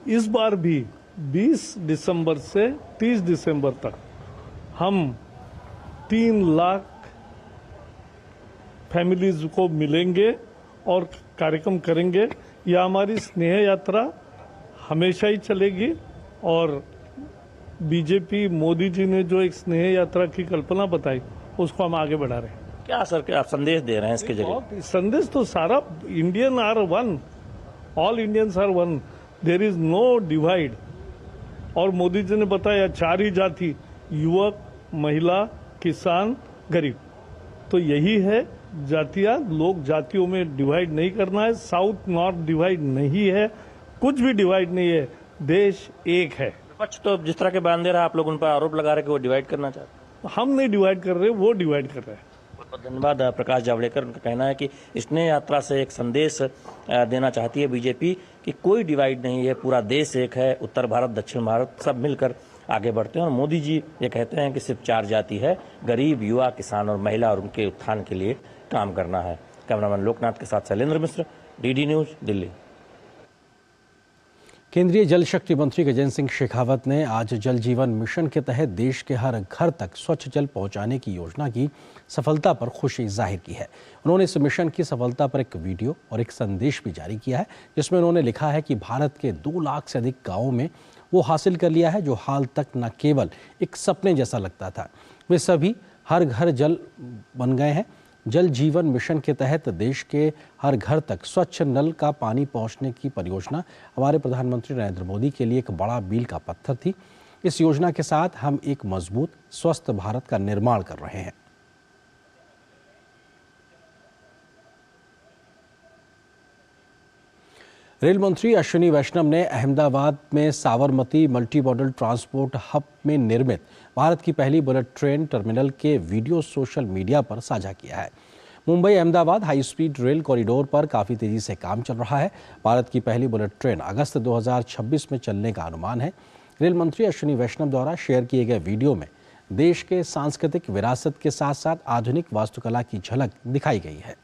इस बार भी 20 दिसंबर से 30 दिसंबर तक हम 3 लाख फैमिलीज को मिलेंगे और कार्यक्रम करेंगे। यह हमारी स्नेह यात्रा हमेशा ही चलेगी और बीजेपी, मोदी जी ने जो एक स्नेह यात्रा की कल्पना बताई, उसको हम आगे बढ़ा रहे हैं। क्या सर, क्या आप संदेश दे रहे हैं इसके जरिए? संदेश तो सारा, Indian are one, all Indians are one, there is no divide. और मोदी जी ने बताया 4 ही जाति, युवक, महिला, किसान, गरीब। तो यही है जातियां, लोग जातियों में डिवाइड नहीं करना है। साउथ नॉर्थ डिवाइड नहीं है, कुछ भी डिवाइड नहीं है, देश एक है। विपक्ष तो जिस तरह के बयान दे रहा है, आप लोग उन पर आरोप लगा रहे हैं कि वो डिवाइड करना चाहते हैं। हम नहीं डिवाइड कर रहे, वो डिवाइड कर रहे हैं। बहुत बहुत धन्यवाद प्रकाश जावड़ेकर। उनका कहना है कि स्नेह यात्रा से एक संदेश देना चाहती है बीजेपी कि कोई डिवाइड नहीं है, पूरा देश एक है, उत्तर भारत, दक्षिण भारत सब मिलकर आगे बढ़ते हैं। और मोदी जी ये कहते हैं कि सिर्फ 4 जाति है, गरीब, युवा, किसान और महिला, और उनके उत्थान के लिए काम करना है। कैमरामैन लोकनाथ के साथ शैलेंद्र मिश्र, डीडी न्यूज, दिल्ली। केंद्रीय जल शक्ति मंत्री गजेंद्र सिंह शेखावत ने आज जल जीवन मिशन के तहत देश के हर घर तक स्वच्छ जल पहुंचाने की योजना की सफलता पर खुशी जाहिर की है। उन्होंने इस मिशन की सफलता पर एक वीडियो और एक संदेश भी जारी किया है, जिसमें उन्होंने लिखा है कि भारत के 2 लाख से अधिक गाँवों में वो हासिल कर लिया है जो हाल तक न केवल एक सपने जैसा लगता था, वे सभी हर घर जल बन गए हैं। जल जीवन मिशन के तहत देश के हर घर तक स्वच्छ नल का पानी पहुंचने की परियोजना हमारे प्रधानमंत्री नरेंद्र मोदी के लिए एक बड़ा मील का पत्थर थी। इस योजना के साथ हम एक मजबूत स्वस्थ भारत का निर्माण कर रहे हैं। रेल मंत्री अश्विनी वैष्णव ने अहमदाबाद में Sabarmati multi modal transport hub में निर्मित भारत की पहली बुलेट ट्रेन टर्मिनल के वीडियो सोशल मीडिया पर साझा किया है। Mumbai Ahmedabad high speed rail corridor पर काफ़ी तेजी से काम चल रहा है। भारत की पहली बुलेट ट्रेन अगस्त 2026 में चलने का अनुमान है। रेल मंत्री अश्विनी वैष्णव द्वारा शेयर किए गए वीडियो में देश के सांस्कृतिक विरासत के साथ साथ आधुनिक वास्तुकला की झलक दिखाई गई है।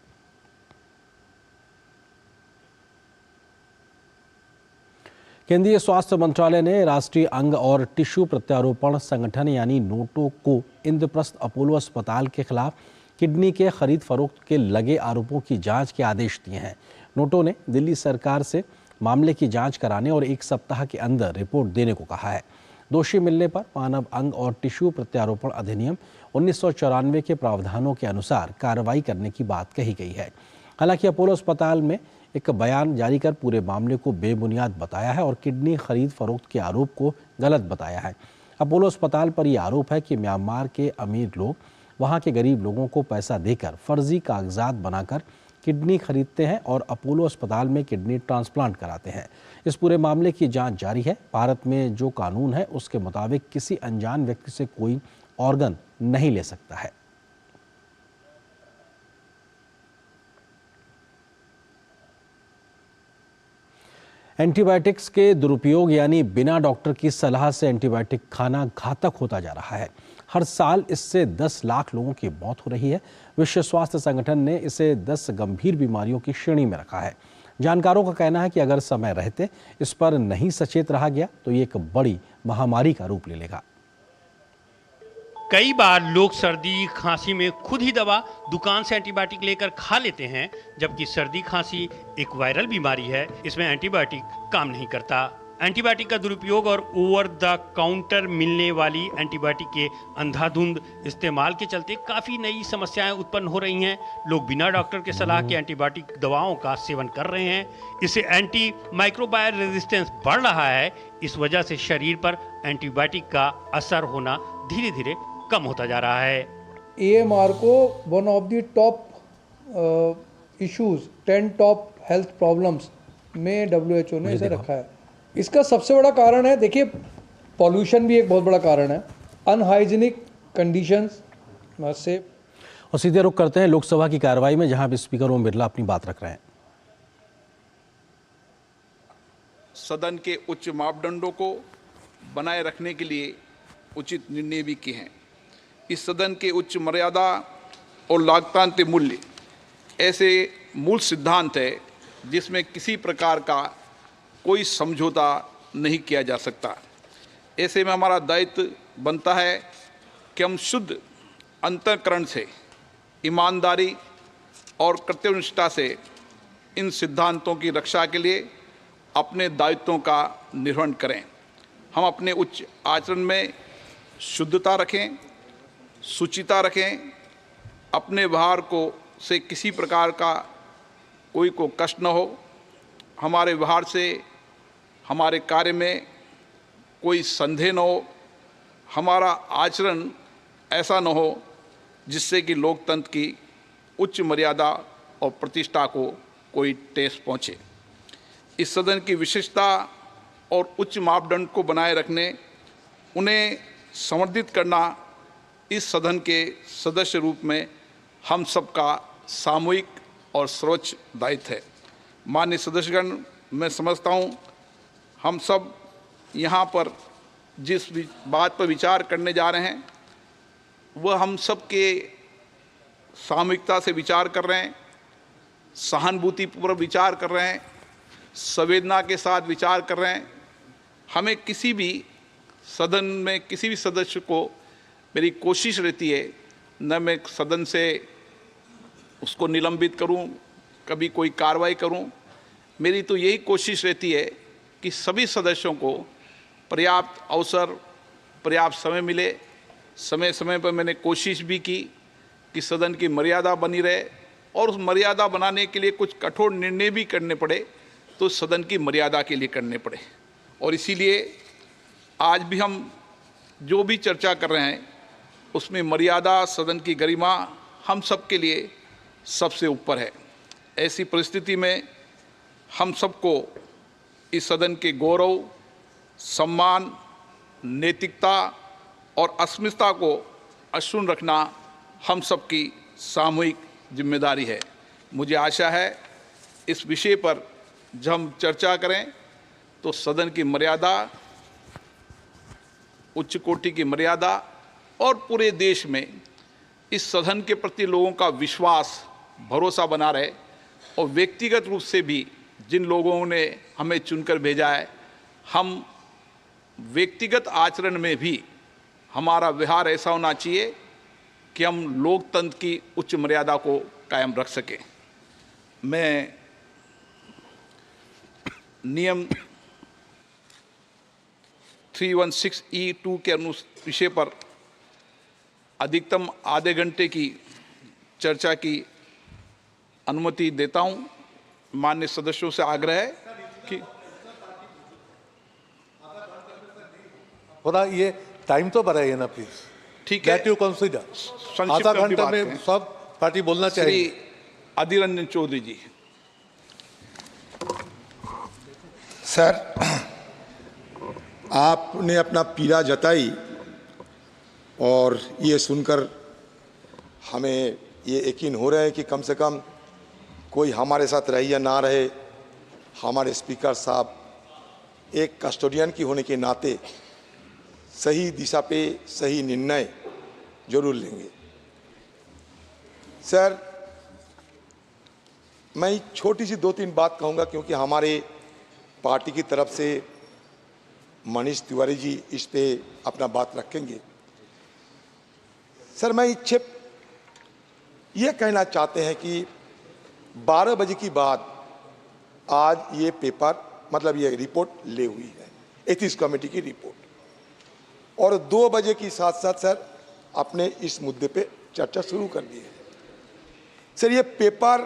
केंद्रीय स्वास्थ्य मंत्रालय ने राष्ट्रीय अंग और टिश्यू प्रत्यारोपण संगठन यानी नोटो को इंद्रप्रस्थ अपोलो अस्पताल के खिलाफ किडनी के खरीद फरोख्त के लगे आरोपों की जांच के आदेश दिए हैं। नोटो ने दिल्ली सरकार से मामले की जांच कराने और 1 सप्ताह के अंदर रिपोर्ट देने को कहा है। दोषी मिलने पर मानव अंग और टिश्यू प्रत्यारोपण अधिनियम 1994 के प्रावधानों के अनुसार कार्रवाई करने की बात कही गई है। हालांकि अपोलो अस्पताल में एक बयान जारी कर पूरे मामले को बेबुनियाद बताया है और किडनी खरीद फरोख्त के आरोप को गलत बताया है। अपोलो अस्पताल पर यह आरोप है कि म्यांमार के अमीर लोग वहां के गरीब लोगों को पैसा देकर फर्जी कागजात बनाकर किडनी खरीदते हैं और अपोलो अस्पताल में किडनी ट्रांसप्लांट कराते हैं। इस पूरे मामले की जांच जारी है। भारत में जो कानून है उसके मुताबिक किसी अनजान व्यक्ति से कोई ऑर्गन नहीं ले सकता है। एंटीबायोटिक्स के दुरुपयोग यानी बिना डॉक्टर की सलाह से एंटीबायोटिक खाना घातक होता जा रहा है। हर साल इससे 10 लाख लोगों की मौत हो रही है। विश्व स्वास्थ्य संगठन ने इसे 10 गंभीर बीमारियों की श्रेणी में रखा है। जानकारों का कहना है कि अगर समय रहते इस पर नहीं सचेत रहा गया तो ये एक बड़ी महामारी का रूप ले लेगा। कई बार लोग सर्दी खांसी में खुद ही दवा दुकान से एंटीबायोटिक लेकर खा लेते हैं, जबकि सर्दी खांसी एक वायरल बीमारी है। इसमें एंटीबायोटिक काम नहीं करता। एंटीबायोटिक का दुरुपयोग और ओवर द काउंटर मिलने वाली एंटीबायोटिक के अंधाधुंध इस्तेमाल के चलते काफ़ी नई समस्याएं उत्पन्न हो रही हैं। लोग बिना डॉक्टर के सलाह के एंटीबायोटिक दवाओं का सेवन कर रहे हैं। इससे एंटी माइक्रोबायल रेजिस्टेंस बढ़ रहा है। इस वजह से शरीर पर एंटीबायोटिक का असर होना धीरे धीरे कम होता जा रहा है। AMR को one of the top issues 10 top health problems में WHO ने इसे रखा है। इसका सबसे बड़ा कारण है, देखिए, पॉल्यूशन भी एक बहुत बड़ा कारण है, अनहाइजीनिक कंडीशंस से। और सीधे रुख करते हैं लोकसभा की कार्रवाई में, जहां स्पीकर ओम बिरला अपनी बात रख रहे हैं। सदन के उच्च मापदंडों को बनाए रखने के लिए उचित निर्णय भी किए हैं। इस सदन के उच्च मर्यादा और लोकतांत्रिक मूल्य ऐसे मूल सिद्धांत है जिसमें किसी प्रकार का कोई समझौता नहीं किया जा सकता। ऐसे में हमारा दायित्व बनता है कि हम शुद्ध अंतःकरण से, ईमानदारी और कर्तव्यनिष्ठा से इन सिद्धांतों की रक्षा के लिए अपने दायित्वों का निर्वहन करें। हम अपने उच्च आचरण में शुद्धता रखें, शुचिता रखें, अपने व्यवहार को से किसी प्रकार का कोई को कष्ट न हो, हमारे व्यवहार से हमारे कार्य में कोई संदेह न हो, हमारा आचरण ऐसा न हो जिससे कि लोकतंत्र की उच्च मर्यादा और प्रतिष्ठा को कोई ठेस पहुँचे। इस सदन की विशेषता और उच्च मापदंड को बनाए रखने, उन्हें समर्थित करना इस सदन के सदस्य रूप में हम सबका सामूहिक और सर्वोच्च दायित्व है। माननीय सदस्यगण, मैं समझता हूँ हम सब यहाँ पर जिस बात पर विचार करने जा रहे हैं वह हम सब के सामूहिकता से विचार कर रहे हैं, सहानुभूतिपूर्वक विचार कर रहे हैं, संवेदना के साथ विचार कर रहे हैं। हमें किसी भी सदन में किसी भी सदस्य को, मेरी कोशिश रहती है न मैं सदन से उसको निलंबित करूं, कभी कोई कार्रवाई करूं। मेरी तो यही कोशिश रहती है कि सभी सदस्यों को पर्याप्त अवसर, पर्याप्त समय मिले। समय समय पर मैंने कोशिश भी की कि सदन की मर्यादा बनी रहे और उस मर्यादा बनाने के लिए कुछ कठोर निर्णय भी करने पड़े तो सदन की मर्यादा के लिए करने पड़े। और इसीलिए आज भी हम जो भी चर्चा कर रहे हैं उसमें मर्यादा, सदन की गरिमा हम सब के लिए सबसे ऊपर है। ऐसी परिस्थिति में हम सबको इस सदन के गौरव, सम्मान, नैतिकता और अस्मिता को अक्षुण्ण रखना हम सबकी सामूहिक जिम्मेदारी है। मुझे आशा है इस विषय पर जब हम चर्चा करें तो सदन की मर्यादा, उच्च कोटि की मर्यादा और पूरे देश में इस सदन के प्रति लोगों का विश्वास, भरोसा बना रहे और व्यक्तिगत रूप से भी जिन लोगों ने हमें चुनकर भेजा है, हम व्यक्तिगत आचरण में भी हमारा व्यवहार ऐसा होना चाहिए कि हम लोकतंत्र की उच्च मर्यादा को कायम रख सकें। मैं नियम 316(e)(2) के विषय पर अधिकतम आधे घंटे की चर्चा की अनुमति देता हूं। माननीय सदस्यों से आग्रह है कि थोड़ा ये टाइम तो बढ़ाइए ना प्लीज। ठीक है, दैट यू कंसीडर। आधा घंटा में सब पार्टी बोलना चाहिए। श्री अधीर रंजन चौधरी जी। सर, आपने अपना पीड़ा जताई और ये सुनकर हमें ये यकीन हो रहा है कि कम से कम कोई हमारे साथ रहे या ना रहे, हमारे स्पीकर साहब एक कस्टोडियन की होने के नाते सही दिशा पे सही निर्णय जरूर लेंगे। सर, मैं छोटी सी 2-3 बात कहूँगा क्योंकि हमारे पार्टी की तरफ से मनीष तिवारी जी इस पे अपना बात रखेंगे। सर, मैं ये कहना चाहते हैं कि 12 बजे के बाद आज ये पेपर मतलब ये रिपोर्ट ले हुई है, एथिक्स कमेटी की रिपोर्ट, और 2 बजे के साथ साथ सर आपने इस मुद्दे पे चर्चा शुरू कर दी है। सर, ये पेपर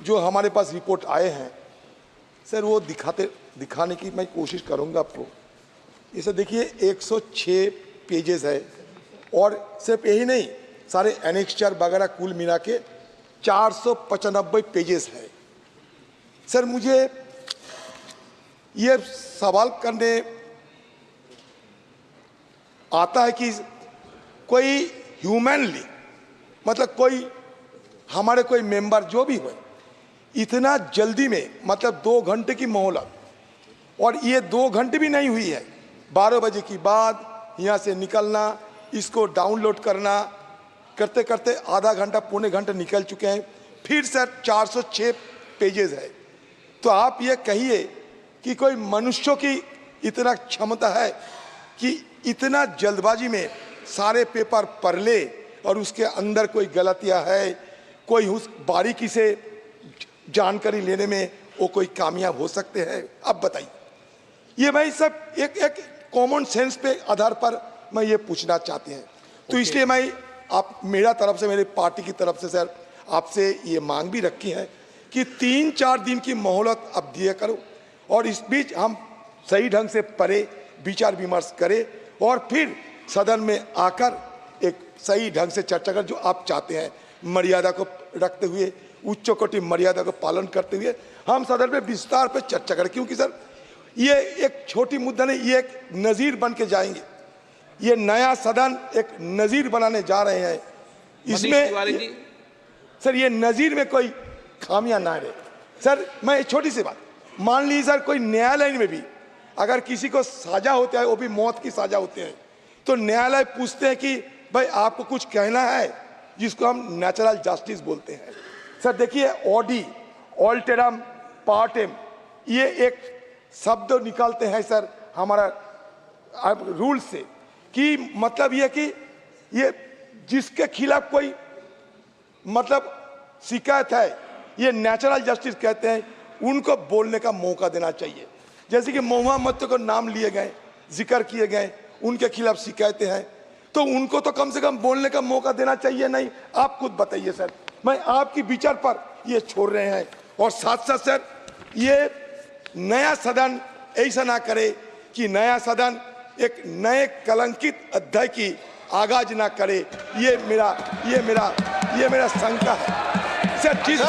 जो हमारे पास रिपोर्ट आए हैं सर, वो दिखाने की मैं कोशिश करूंगा आपको। इसे देखिए 106 पेजेस है और सिर्फ यही नहीं, सारे एनेक्स्चर वगैरह कुल मिला के 495 पेजेस है। सर, मुझे ये सवाल करने आता है कि कोई ह्यूमनली मतलब कोई हमारे कोई मेंबर जो भी हो, इतना जल्दी में मतलब 2 घंटे की मोहलत, और ये 2 घंटे भी नहीं हुई है, 12 बजे के बाद यहाँ से निकलना, इसको डाउनलोड करना करते करते आधा घंटा पौने घंटा निकल चुके हैं। फिर सर 406 पेजेस है। तो आप ये कहिए कि कोई मनुष्यों की इतना क्षमता है कि इतना जल्दबाजी में सारे पेपर पढ़ ले और उसके अंदर कोई गलतियां है, कोई उस बारीकी से जानकारी लेने में वो कोई कामयाब हो सकते हैं। अब बताइए, ये भाई सब एक कॉमन सेंस पे आधार पर मैं ये पूछना चाहते हैं। तो इसलिए मैं आप मेरा तरफ से, मेरे पार्टी की तरफ से सर आपसे ये मांग भी रखी है कि 3-4 दिन की मोहलत अब दिया करो और इस बीच हम सही ढंग से पढ़े, विचार विमर्श करें और फिर सदन में आकर एक सही ढंग से चर्चा कर, जो आप चाहते हैं, मर्यादा को रखते हुए, उच्च कोटि मर्यादा को पालन करते हुए हम सदन में विस्तार पर चर्चा करें। क्योंकि सर ये एक छोटी मुद्दा नहीं, ये एक नज़ीर बन के जाएंगे। ये नया सदन एक नज़ीर बनाने जा रहे हैं। इसमें सर ये नज़ीर में कोई खामियां ना रहे। सर, मैं छोटी सी बात, मान लीजिए सर कोई न्यायालय में भी अगर किसी को सजा होता है, वो भी मौत की सजा होते हैं, तो न्यायालय पूछते हैं कि भाई आपको कुछ कहना है, जिसको हम नेचुरल जस्टिस बोलते हैं। सर देखिए, ऑडी ऑल्टेरम पार्टेम, ये एक शब्द निकालते हैं सर हमारा रूल से, कि मतलब ये कि ये जिसके खिलाफ कोई मतलब शिकायत है, ये नेचुरल जस्टिस कहते हैं, उनको बोलने का मौका देना चाहिए। जैसे कि महुआ मत को नाम लिए गए, जिक्र किए गए, उनके खिलाफ शिकायतें हैं, तो उनको तो कम से कम बोलने का मौका देना चाहिए। नहीं, आप खुद बताइए सर, मैं आपकी विचार पर ये छोड़ रहे हैं। और साथ साथ सर ये नया सदन ऐसा ना करे कि नया सदन एक नए कलंकित अध्याय की आगाज ना करे, ये मेरा शंका है। सर, जिस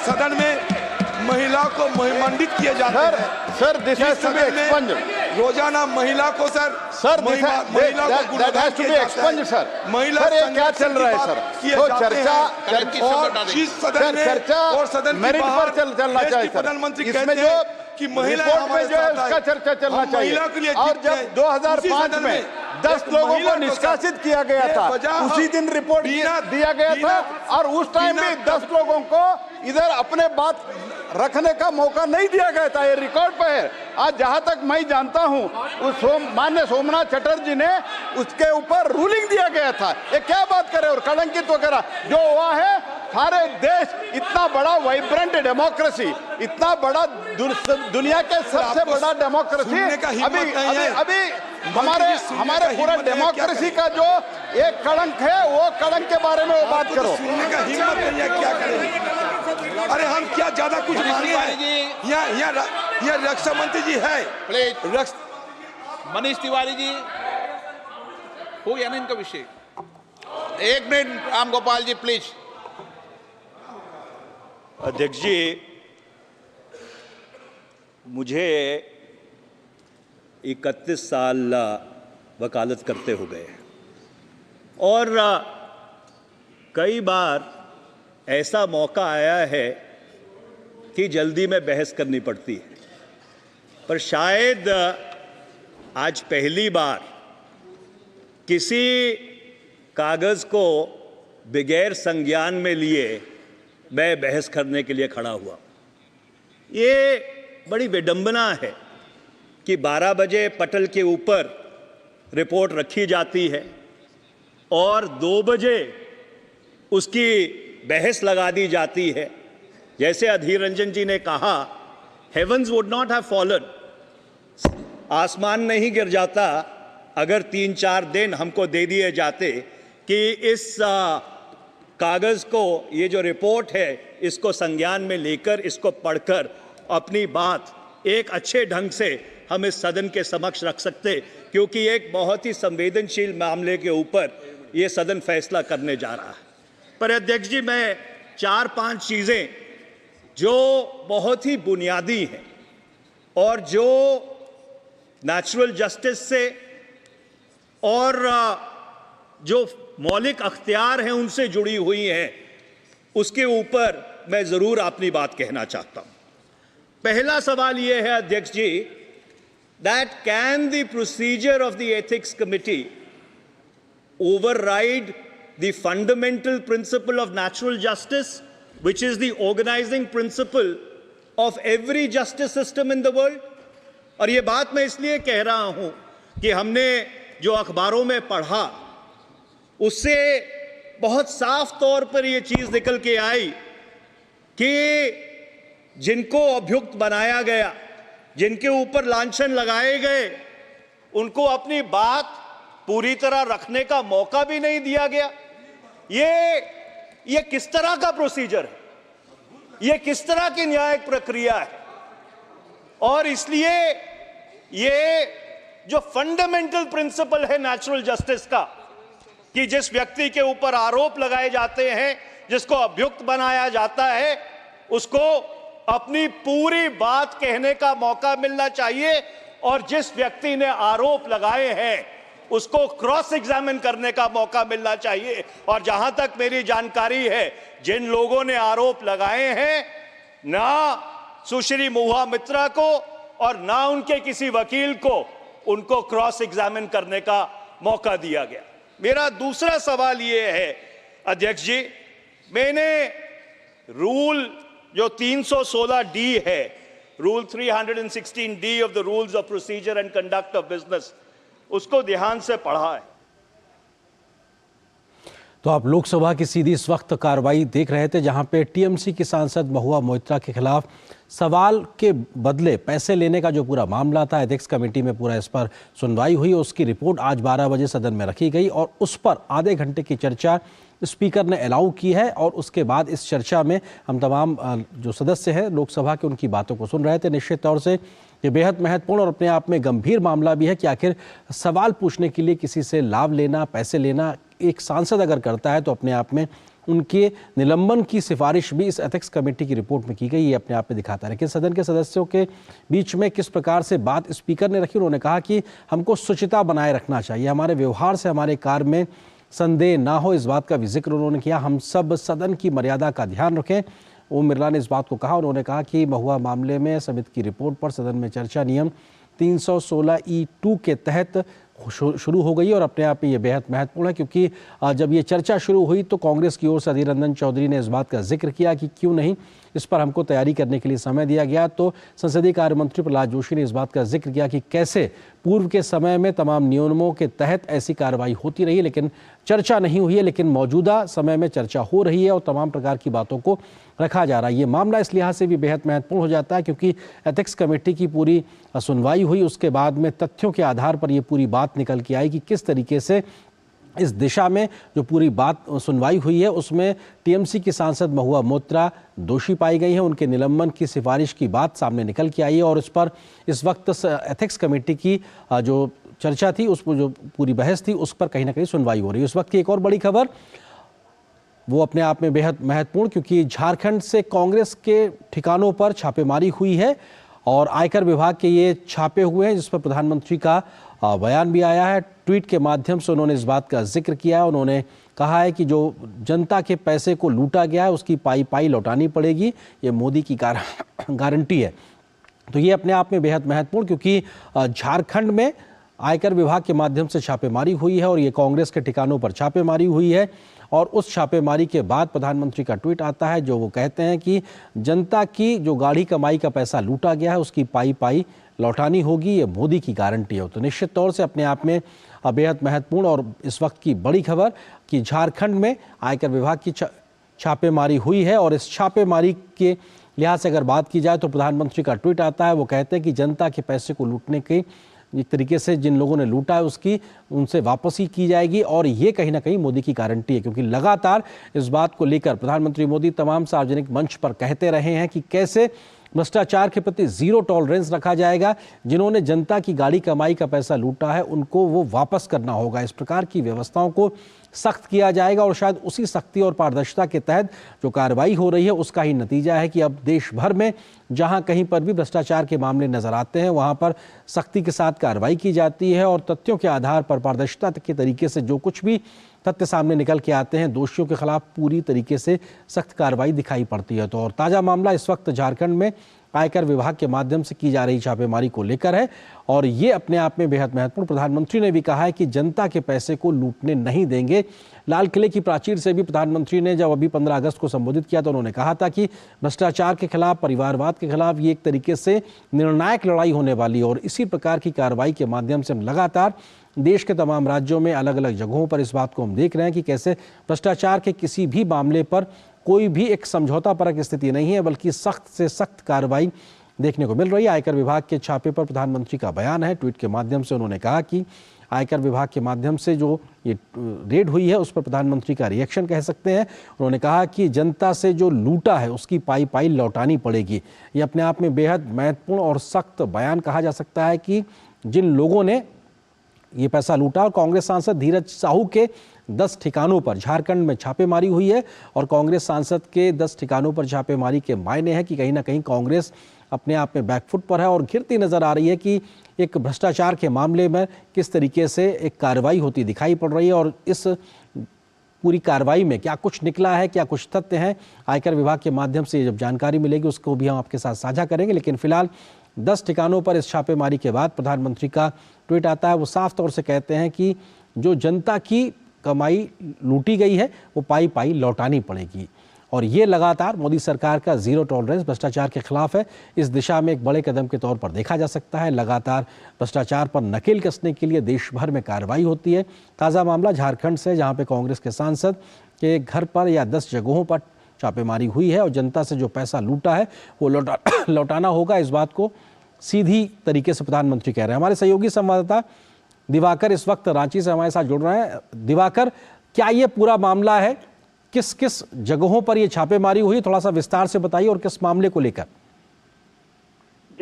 सदन में महिला को महिमांडित किए जाते हैं, sir, this has to be expunged. रोजाना महिला को महिला को गुणगान किए जाते हैं। सर, महिला ये क्या चल रहा है सर? तो चर्चा और जिस सदन में और सदन की मेरिट बाहर पर चलना चाहिए सर। प्रधानमंत्री इसमें कहते हैं कि महिला रिपोर्ट में जो है उसका चर्चा चलना चाहिए। और जब 2005 में 10 लोगों को निष्कासित किया गया था, उसी दिन रिपोर्ट दिया गया था और उस टाइम भी 10 लोगों को इधर अपने बात रखने का मौका नहीं दिया गया था। ये रिकॉर्ड पे है। आज जहां तक मैं जानता हूं, उस माननीय सोमनाथ चटर्जी ने उसके ऊपर रूलिंग दिया गया था। ये क्या बात करे, और कलंकित वगैरह जो हुआ है, सारे देश इतना बड़ा वाइब्रेंट डेमोक्रेसी, इतना बड़ा दुनिया के सबसे बड़ा डेमोक्रेसी, अभी हमारे पूरा डेमोक्रेसी का जो एक कलंक है, वो कलंक के बारे में वो बात करो। सुनने का हिम्मत नहीं है, क्या करें? अरे हम क्या ज्यादा कुछ मांग पाए? यहाँ रक्षा मंत्री जी है, मनीष तिवारी जी, हो गया ना इनका विषय? 1 मिनट राम गोपाल जी प्लीज। अध्यक्ष जी, मुझे 31 साल वकालत करते हो गए और कई बार ऐसा मौका आया है कि जल्दी में बहस करनी पड़ती है, पर शायद आज पहली बार किसी कागज़ को बगैर संज्ञान में लिए मैं बहस करने के लिए खड़ा हुआ। ये बड़ी विडंबना है कि 12 बजे पटल के ऊपर रिपोर्ट रखी जाती है और 2 बजे उसकी बहस लगा दी जाती है। जैसे अधीर रंजन जी ने कहा, heavens would not have fallen, आसमान नहीं गिर जाता अगर 3-4 दिन हमको दे दिए जाते कि इस कागज़ को, ये जो रिपोर्ट है, इसको संज्ञान में लेकर, इसको पढ़कर अपनी बात एक अच्छे ढंग से हम इस सदन के समक्ष रख सकते, क्योंकि एक बहुत ही संवेदनशील मामले के ऊपर ये सदन फैसला करने जा रहा है। पर अध्यक्ष जी, मैं 4-5 चीज़ें जो बहुत ही बुनियादी हैं और जो नेचुरल जस्टिस से और जो मौलिक अख्तियार हैं उनसे जुड़ी हुई हैं, उसके ऊपर मैं ज़रूर अपनी बात कहना चाहता हूँ। पहला सवाल ये है अध्यक्ष जी, that can the procedure of the ethics committee override the fundamental principle of natural justice, which is the organizing principle of every justice system in the world? और ये बात मैं इसलिए कह रहा हूं कि हमने जो अखबारों में पढ़ा उससे बहुत साफ तौर पर ये चीज निकल के आई कि जिनको अभियुक्त बनाया गया, जिनके ऊपर लांछन लगाए गए, उनको अपनी बात पूरी तरह रखने का मौका भी नहीं दिया गया। ये किस तरह का प्रोसीजर है? ये किस तरह की न्यायिक प्रक्रिया है? और इसलिए ये जो फंडामेंटल प्रिंसिपल है नेचुरल जस्टिस का, कि जिस व्यक्ति के ऊपर आरोप लगाए जाते हैं, जिसको अभियुक्त बनाया जाता है, उसको अपनी पूरी बात कहने का मौका मिलना चाहिए और जिस व्यक्ति ने आरोप लगाए हैं उसको क्रॉस एग्जामिन करने का मौका मिलना चाहिए। और जहां तक मेरी जानकारी है, जिन लोगों ने आरोप लगाए हैं, ना सुश्री महुआ मित्रा को और ना उनके किसी वकील को उनको क्रॉस एग्जामिन करने का मौका दिया गया। मेरा दूसरा सवाल यह है अध्यक्ष जी, मैंने रूल जो 316 डी है, rule 316 D of the rules of procedure and conduct of business, उसको ध्यान से पढ़ा है। तो आप लोकसभा की सीधी इस वक्त कार्रवाई देख रहे थे, जहां पे टीएमसी की सांसद महुआ मोइत्रा के खिलाफ सवाल के बदले पैसे लेने का जो पूरा मामला था, एथिक्स कमेटी में पूरा इस पर सुनवाई हुई। उसकी रिपोर्ट आज 12 बजे सदन में रखी गई और उस पर आधे घंटे की चर्चा स्पीकर ने अलाउ की है। और उसके बाद इस चर्चा में हम तमाम जो सदस्य हैं लोकसभा के, उनकी बातों को सुन रहे थे। निश्चित तौर से ये बेहद महत्वपूर्ण और अपने आप में गंभीर मामला भी है कि आखिर सवाल पूछने के लिए किसी से लाभ लेना, पैसे लेना एक सांसद अगर करता है तो अपने आप में उनके निलंबन की सिफारिश भी इस एथिक्स कमेटी की रिपोर्ट में की गई, ये अपने आप में दिखाता है। लेकिन सदन के सदस्यों के बीच में किस प्रकार से बात स्पीकर ने रखी, उन्होंने कहा कि हमको शुचिता बनाए रखना चाहिए, हमारे व्यवहार से हमारे कार्य में संदेह ना हो, इस बात का भी जिक्र उन्होंने किया। हम सब सदन की मर्यादा का ध्यान रखें, ओम बिरला ने इस बात को कहा। उन्होंने कहा कि महुआ मामले में समिति की रिपोर्ट पर सदन में चर्चा नियम 316(2) के तहत शुरू हो गई और अपने आप में ये बेहद महत्वपूर्ण है, क्योंकि जब ये चर्चा शुरू हुई तो कांग्रेस की ओर से अधीर रंजन चौधरी ने इस बात का जिक्र किया कि क्यों नहीं इस पर हमको तैयारी करने के लिए समय दिया गया। तो संसदीय कार्य मंत्री प्रहलाद जोशी ने इस बात का जिक्र किया कि कैसे पूर्व के समय में तमाम नियमों के तहत ऐसी कार्रवाई होती रही, लेकिन चर्चा नहीं हुई है, लेकिन मौजूदा समय में चर्चा हो रही है और तमाम प्रकार की बातों को रखा जा रहा है। ये मामला इस लिहाज से भी बेहद महत्वपूर्ण हो जाता है क्योंकि एथिक्स कमेटी की पूरी सुनवाई हुई, उसके बाद में तथ्यों के आधार पर ये पूरी बात निकल के आई कि किस तरीके से इस दिशा में जो पूरी बात सुनवाई हुई है उसमें टीएमसी की सांसद महुआ मोइत्रा दोषी पाई गई हैं, उनके निलंबन की सिफारिश की बात सामने निकल के आई है और इस पर इस वक्त एथिक्स कमेटी की जो चर्चा थी, उस पर जो पूरी बहस थी, उस पर कहीं ना कहीं सुनवाई हो रही है। उस वक्त की एक और बड़ी खबर वो अपने आप में बेहद महत्वपूर्ण, क्योंकि झारखंड से कांग्रेस के ठिकानों पर छापेमारी हुई है और आयकर विभाग के ये छापे हुए हैं, जिस पर प्रधानमंत्री का बयान भी आया है। ट्वीट के माध्यम से उन्होंने इस बात का जिक्र किया है। उन्होंने कहा है कि जो जनता के पैसे को लूटा गया है उसकी पाई पाई लौटानी पड़ेगी, ये मोदी की गारंटी है। तो ये अपने आप में बेहद महत्वपूर्ण, क्योंकि झारखंड में आयकर विभाग के माध्यम से छापेमारी हुई है और ये कांग्रेस के ठिकानों पर छापेमारी हुई है और उस छापेमारी के बाद प्रधानमंत्री का ट्वीट आता है जो वो कहते हैं कि जनता की जो गाढ़ी कमाई का पैसा लूटा गया है उसकी पाई पाई लौटानी होगी, ये मोदी की गारंटी है। तो निश्चित तौर से अपने आप में बेहद महत्वपूर्ण और इस वक्त की बड़ी खबर कि झारखंड में आयकर विभाग की छापेमारी हुई है और इस छापेमारी के लिहाज से अगर बात की जाए तो प्रधानमंत्री का ट्वीट आता है, वो कहते हैं कि जनता के पैसे को लूटने के एक तरीके से जिन लोगों ने लूटा है उसकी उनसे वापसी की जाएगी और ये कहीं ना कहीं मोदी की गारंटी है, क्योंकि लगातार इस बात को लेकर प्रधानमंत्री मोदी तमाम सार्वजनिक मंच पर कहते रहे हैं कि कैसे भ्रष्टाचार के प्रति जीरो टॉलरेंस रखा जाएगा, जिन्होंने जनता की गाढ़ी कमाई का पैसा लूटा है उनको वो वापस करना होगा। इस प्रकार की व्यवस्थाओं को सख्त किया जाएगा और शायद उसी सख्ती और पारदर्शिता के तहत जो कार्रवाई हो रही है उसका ही नतीजा है कि अब देश भर में जहां कहीं पर भी भ्रष्टाचार के मामले नजर आते हैं वहां पर सख्ती के साथ कार्रवाई की जाती है और तथ्यों के आधार पर पारदर्शिता के तरीके से जो कुछ भी तथ्य सामने निकल के आते हैं दोषियों के खिलाफ पूरी तरीके से सख्त कार्रवाई दिखाई पड़ती है। तो और ताज़ा मामला इस वक्त झारखंड में आयकर विभाग के माध्यम से की जा रही छापेमारी को लेकर है और ये अपने आप में बेहद महत्वपूर्ण। प्रधानमंत्री ने भी कहा है कि जनता के पैसे को लूटने नहीं देंगे। लाल किले की प्राचीर से भी प्रधानमंत्री ने जब अभी 15 अगस्त को संबोधित किया तो उन्होंने कहा था कि भ्रष्टाचार के खिलाफ, परिवारवाद के खिलाफ ये एक तरीके से निर्णायक लड़ाई होने वाली और इसी प्रकार की कार्रवाई के माध्यम से हम लगातार देश के तमाम राज्यों में अलग अलग जगहों पर इस बात को हम देख रहे हैं कि कैसे भ्रष्टाचार के किसी भी मामले पर कोई भी एक समझौता परक स्थिति नहीं है, बल्कि सख्त से सख्त कार्रवाई देखने को मिल रही है। आयकर विभाग के छापे पर प्रधानमंत्री का बयान है। ट्वीट के माध्यम से उन्होंने कहा कि आयकर विभाग के माध्यम से जो ये रेड हुई है उस पर प्रधानमंत्री का रिएक्शन कह सकते हैं। उन्होंने कहा कि जनता से जो लूटा है उसकी पाई पाई लौटानी पड़ेगी। ये अपने आप में बेहद महत्वपूर्ण और सख्त बयान कहा जा सकता है कि जिन लोगों ने ये पैसा लूटा और कांग्रेस सांसद धीरज साहू के 10 ठिकानों पर झारखंड में छापेमारी हुई है और कांग्रेस सांसद के 10 ठिकानों पर छापेमारी के मायने हैं कि कहीं ना कहीं कांग्रेस अपने आप में बैकफुट पर है और घिरती नजर आ रही है कि एक भ्रष्टाचार के मामले में किस तरीके से एक कार्रवाई होती दिखाई पड़ रही है और इस पूरी कार्रवाई में क्या कुछ निकला है, क्या कुछ तथ्य हैं, आयकर विभाग के माध्यम से जब जानकारी मिलेगी उसको भी हम आपके साथ साझा करेंगे। लेकिन फिलहाल 10 ठिकानों पर इस छापेमारी के बाद प्रधानमंत्री का ट्वीट आता है। वो साफ तौर से कहते हैं कि जो जनता की कमाई लूटी गई है वो पाई पाई लौटानी पड़ेगी और ये लगातार मोदी सरकार का जीरो टॉलरेंस भ्रष्टाचार के खिलाफ है। इस दिशा में एक बड़े कदम के तौर पर देखा जा सकता है। लगातार भ्रष्टाचार पर नकेल कसने के लिए देश भर में कार्रवाई होती है। ताज़ा मामला झारखंड से, जहां पे कांग्रेस के सांसद के घर पर या 10 जगहों पर छापेमारी हुई है और जनता से जो पैसा लूटा है वो लौटाना होगा। इस बात को सीधी तरीके से प्रधानमंत्री कह रहे हैं। हमारे सहयोगी संवाददाता दिवाकर इस वक्त रांची से हमारे साथ जुड़ रहे हैं। दिवाकर, क्या ये पूरा मामला है, किस किस जगहों पर ये छापेमारी हुई, थोड़ा सा विस्तार से बताइए और किस मामले को लेकर?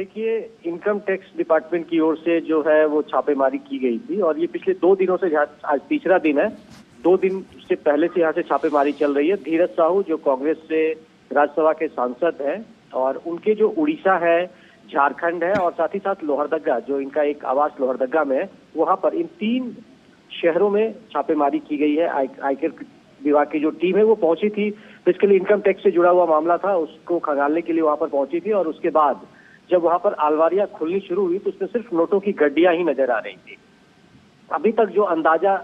देखिए, इनकम टैक्स डिपार्टमेंट की ओर से जो है वो छापेमारी की गई थी और ये पिछले 2 दिनों से, आज तीसरा दिन है, 2 दिन से पहले से यहाँ से छापेमारी चल रही है। धीरज साहू जो कांग्रेस से राज्यसभा के सांसद हैं और उनके जो उड़ीसा है, झारखंड है और साथ ही साथ लोहरदगा, जो इनका एक आवास लोहरदगा में है, वहां पर इन 3 शहरों में छापेमारी की गई है। आयकर विभाग की जो टीम है वो पहुंची थी, बेसिकली इनकम टैक्स से जुड़ा हुआ मामला था, उसको खंगालने के लिए वहां पर पहुंची थी और उसके बाद जब वहां पर अलमारियां खुलनी शुरू हुई तो उसमें सिर्फ नोटों की गड्डियां ही नजर आ रही थी। अभी तक जो अंदाजा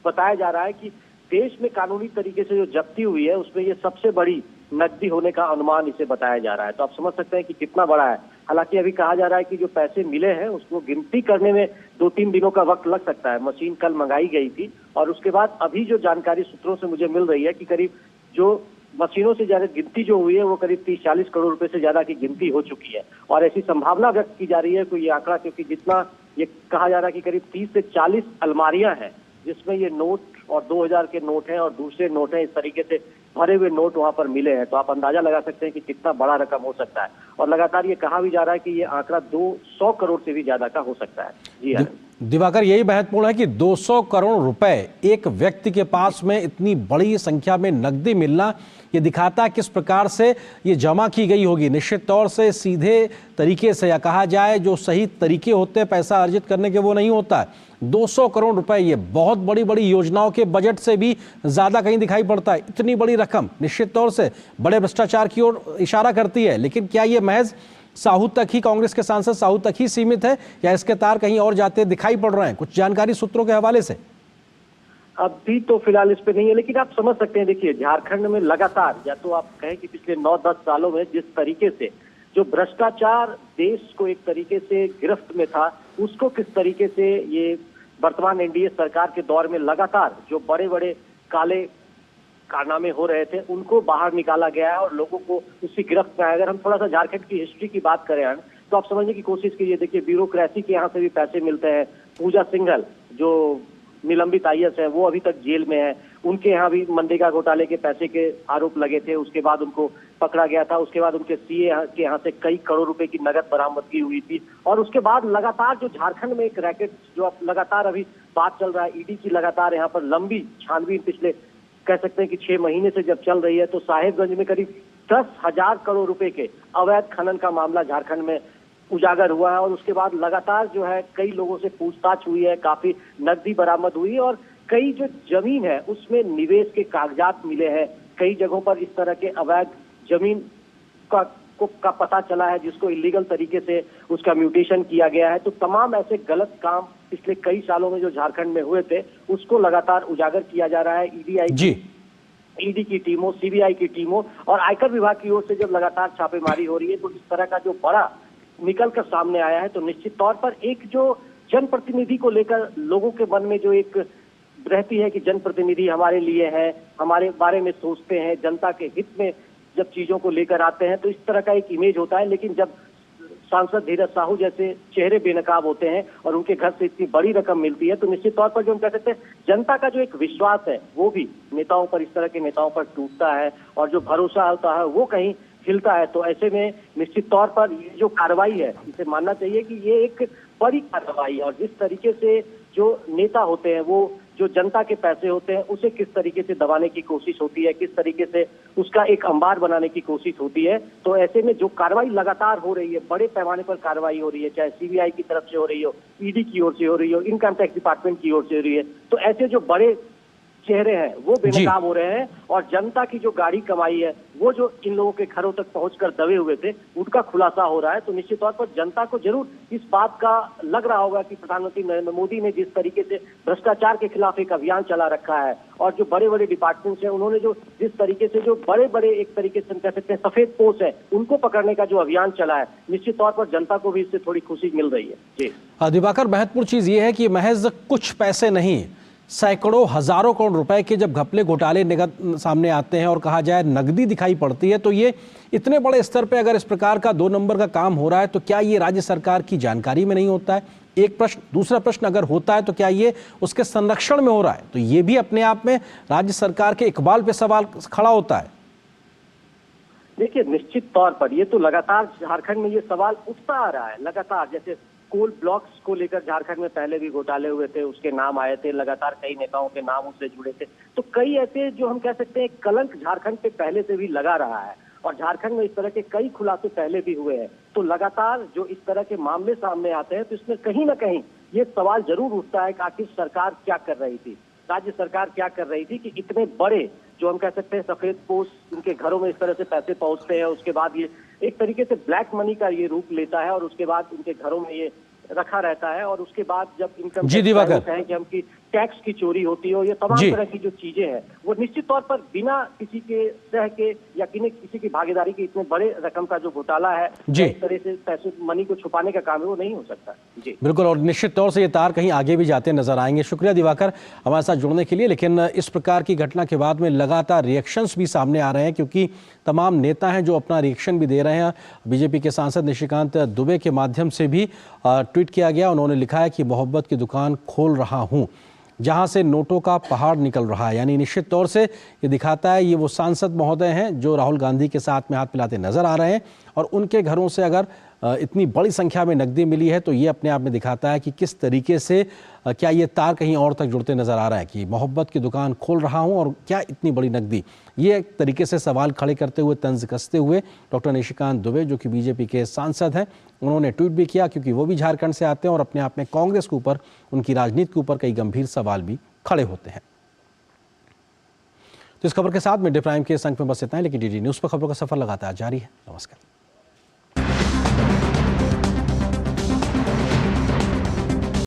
बताया जा रहा है कि देश में कानूनी तरीके से जो जब्ती हुई है उसमें ये सबसे बड़ी नकदी होने का अनुमान इसे बताया जा रहा है। तो आप समझ सकते हैं कि कितना बड़ा है। हालांकि अभी कहा जा रहा है कि जो पैसे मिले हैं उसको गिनती करने में 2-3 दिनों का वक्त लग सकता है। मशीन कल मंगाई गई थी और उसके बाद अभी जो जानकारी सूत्रों से मुझे मिल रही है कि करीब जो मशीनों से ज्यादा गिनती जो हुई है वो करीब 30-40 करोड़ रुपए से ज्यादा की गिनती हो चुकी है और ऐसी संभावना व्यक्त की जा रही है कोई ये आंकड़ा, क्योंकि जितना ये कहा जा रहा है कि करीब 30 से 40 अलमारियां हैं जिसमें ये नोट और 2000 के नोट हैं और दूसरे नोट हैं, इस तरीके से भरे हुए नोट वहां पर मिले हैं। तो आप अंदाजा लगा सकते हैं कि कितना बड़ा रकम हो सकता है और लगातार ये कहा भी जा रहा है कि ये आंकड़ा 200 करोड़ से भी ज्यादा का हो सकता है। जी हाँ दिवाकर, यही महत्वपूर्ण है कि 200 करोड़ रुपए एक व्यक्ति के पास में इतनी बड़ी संख्या में नकदी मिलना, ये दिखाता है किस प्रकार से ये जमा की गई होगी। निश्चित तौर से सीधे तरीके से या कहा जाए जो सही तरीके होते हैं पैसा अर्जित करने के, वो नहीं होता है। 200 करोड़ रुपए ये बहुत बड़ी बड़ी योजनाओं के बजट से भी ज्यादा कहीं दिखाई पड़ता है। इतनी बड़ी रकम निश्चित तौर से बड़े भ्रष्टाचार की ओर इशारा करती है, लेकिन क्या ये महज साहू तक ही, कांग्रेस के सांसद साहू तक ही सीमित है या इसके तार कहीं और जाते दिखाई पड़ रहे हैं? कुछ जानकारी सूत्रों के हवाले से। अभी तो फिलहाल इस पे नहीं है, लेकिन आप समझ सकते हैं। देखिए, झारखंड में लगातार, या तो आप कहें कि पिछले 9-10 सालों में जिस तरीके से जो भ्रष्टाचार देश को एक तरीके से गिरफ्त में था, उसको किस तरीके से ये वर्तमान एनडीए सरकार के दौर में लगातार जो बड़े बड़े काले कारनामे हो रहे थे उनको बाहर निकाला गया है और लोगों को उसकी गिरफ्त में आया। अगर हम थोड़ा सा झारखंड की हिस्ट्री की बात करें तो आप समझने की कोशिश कीजिए। देखिए, ब्यूरोक्रेसी के यहाँ से भी पैसे मिलते हैं। पूजा सिंघल जो निलंबित IAS है वो अभी तक जेल में है, उनके यहाँ भी मनरेगा घोटाले के पैसे के आरोप लगे थे, उसके बाद उनको पकड़ा गया था। उसके बाद उनके CA के यहाँ से कई करोड़ रुपए की नगद बरामदगी हुई थी और उसके बाद लगातार जो झारखंड में एक रैकेट जो अब लगातार अभी बात चल रहा है, ईडी की लगातार यहाँ पर लंबी छानबीन पिछले कह सकते हैं कि 6 महीने से जब चल रही है, तो साहेबगंज में करीब 10,000 करोड़ रुपए के अवैध खनन का मामला झारखंड में उजागर हुआ है और उसके बाद लगातार जो है कई लोगों से पूछताछ हुई है, काफी नकदी बरामद हुई है और कई जो जमीन है उसमें निवेश के कागजात मिले हैं। कई जगहों पर इस तरह के अवैध जमीन का पता चला है जिसको इलीगल तरीके से उसका म्यूटेशन किया गया है। तो तमाम ऐसे गलत काम पिछले कई सालों में जो झारखंड में हुए थे उसको लगातार उजागर किया जा रहा है। ईडी की टीमों, CBI की टीमों और आयकर विभाग की ओर से जब लगातार छापेमारी हो रही है तो इस तरह का जो बड़ा निकल कर सामने आया है, तो निश्चित तौर पर एक जो जनप्रतिनिधि को लेकर लोगों के मन में जो एक रहती है कि जनप्रतिनिधि हमारे लिए है, हमारे बारे में सोचते हैं, जनता के हित में जब चीजों को लेकर आते हैं तो इस तरह का एक इमेज होता है। लेकिन जब सांसद धीरज साहू जैसे चेहरे बेनकाब होते हैं और उनके घर से इतनी बड़ी रकम मिलती है तो निश्चित तौर पर जो हम कह सकते हैं जनता का जो एक विश्वास है वो भी नेताओं पर, इस तरह के नेताओं पर टूटता है और जो भरोसा होता है वो कहीं हिलता है। तो ऐसे में निश्चित तौर पर ये जो कार्रवाई है इसे मानना चाहिए कि ये एक बड़ी कार्रवाई है और जिस तरीके से जो नेता होते हैं वो जो जनता के पैसे होते हैं उसे किस तरीके से दबाने की कोशिश होती है, किस तरीके से उसका एक अंबार बनाने की कोशिश होती है। तो ऐसे में जो कार्रवाई लगातार हो रही है, बड़े पैमाने पर कार्रवाई हो रही है, चाहे CBI की तरफ से हो रही हो, ईडी की ओर से हो रही हो, इनकम टैक्स डिपार्टमेंट की ओर से हो रही है, तो ऐसे जो बड़े चेहरे हैं वो बेनकाब हो रहे हैं और जनता की जो गाड़ी कमाई है वो जो इन लोगों के घरों तक पहुंचकर दबे हुए थे उनका खुलासा हो रहा है। तो निश्चित तौर पर जनता को जरूर इस बात का लग रहा होगा कि प्रधानमंत्री नरेंद्र मोदी ने जिस तरीके से भ्रष्टाचार के खिलाफ एक अभियान चला रखा है और जो बड़े बड़े डिपार्टमेंट्स हैं उन्होंने जो जिस तरीके से जो बड़े बड़े एक तरीके से कह सकते हैं सफेद पोश है उनको पकड़ने का जो अभियान चला है, निश्चित तौर पर जनता को भी इससे थोड़ी खुशी मिल रही है। जी दिवाकर, महत्वपूर्ण चीज ये है कि महज कुछ पैसे नहीं, सैकड़ों हजारों करोड़ रुपए के जब घपले घोटाले सामने आते हैं और कहा जाए नकदी दिखाई पड़ती है, तो ये इतने बड़े स्तर पे अगर इस प्रकार का 2 नंबर का काम हो रहा है तो क्या ये राज्य सरकार की जानकारी में नहीं होता है? एक प्रश्न। दूसरा प्रश्न, अगर होता है तो क्या ये उसके संरक्षण में हो रहा है? तो ये भी अपने आप में राज्य सरकार के इकबाल पे सवाल खड़ा होता है। देखिए, निश्चित तौर पर ये तो लगातार झारखंड में ये सवाल उठता आ रहा है लगातार। जैसे कोल ब्लॉक्स को लेकर झारखंड में पहले भी घोटाले हुए थे, उसके नाम आए थे, लगातार कई नेताओं के नाम उससे जुड़े थे। तो कई ऐसे जो हम कह सकते हैं कलंक झारखंड पे पहले से भी लगा रहा है और झारखंड में इस तरह के कई खुलासे पहले भी हुए हैं। तो लगातार जो इस तरह के मामले सामने आते हैं तो इसमें कहीं ना कहीं ये सवाल जरूर उठता है कि आखिर सरकार क्या कर रही थी, राज्य सरकार क्या कर रही थी कि इतने बड़े जो हम कह सकते हैं सफेद पोस्ट उनके घरों में इस तरह से पैसे पहुंचते हैं, उसके बाद ये एक तरीके से ब्लैक मनी का ये रूप लेता है और उसके बाद उनके घरों में ये रखा रहता है और उसके बाद जब इनकम है कि हमकी टैक्स की चोरी होती हो, ये तमाम तरह की जो चीजें हैं वो निश्चित तौर पर बिना किसी के सह के या किसी की भागीदारी के इतने बड़े रकम का जो घोटाला है इस तरह से पैसे मनी को छुपाने का काम है वो नहीं हो सकता। जी बिल्कुल, और निश्चित तौर से ये तार कहीं आगे भी जाते नजर आएंगे। शुक्रिया दिवाकर हमारे साथ जुड़ने के लिए। लेकिन इस प्रकार की घटना के बाद में लगातार रिएक्शंस भी सामने आ रहे हैं, क्योंकि तमाम नेता हैं जो अपना रिएक्शन भी दे रहे हैं। बीजेपी के सांसद निशिकांत दुबे के माध्यम से भी ट्वीट किया गया, उन्होंने लिखा है कि मोहब्बत की दुकान खोल रहा हूं जहां से नोटों का पहाड़ निकल रहा है। यानी निश्चित तौर से ये दिखाता है ये वो सांसद महोदय हैं जो राहुल गांधी के साथ में हाथ मिलाते नजर आ रहे हैं और उनके घरों से अगर इतनी बड़ी संख्या में नकदी मिली है तो ये अपने आप में दिखाता है कि किस तरीके से क्या ये तार कहीं और तक जुड़ते नजर आ रहा है कि मोहब्बत की दुकान खोल रहा हूं और क्या इतनी बड़ी नकदी। ये एक तरीके से सवाल खड़े करते हुए, तंज कसते हुए डॉक्टर निशिकांत दुबे जो कि बीजेपी के सांसद हैं, उन्होंने ट्वीट भी किया, क्योंकि वो भी झारखंड से आते हैं और अपने आप में कांग्रेस के ऊपर, उनकी राजनीति के ऊपर कई गंभीर सवाल भी खड़े होते हैं। तो इस खबर के साथ में डे प्राइम के इस अंक में बस इतना है, लेकिन डीडी न्यूज़ पर खबरों का सफर लगातार जारी है। नमस्कार।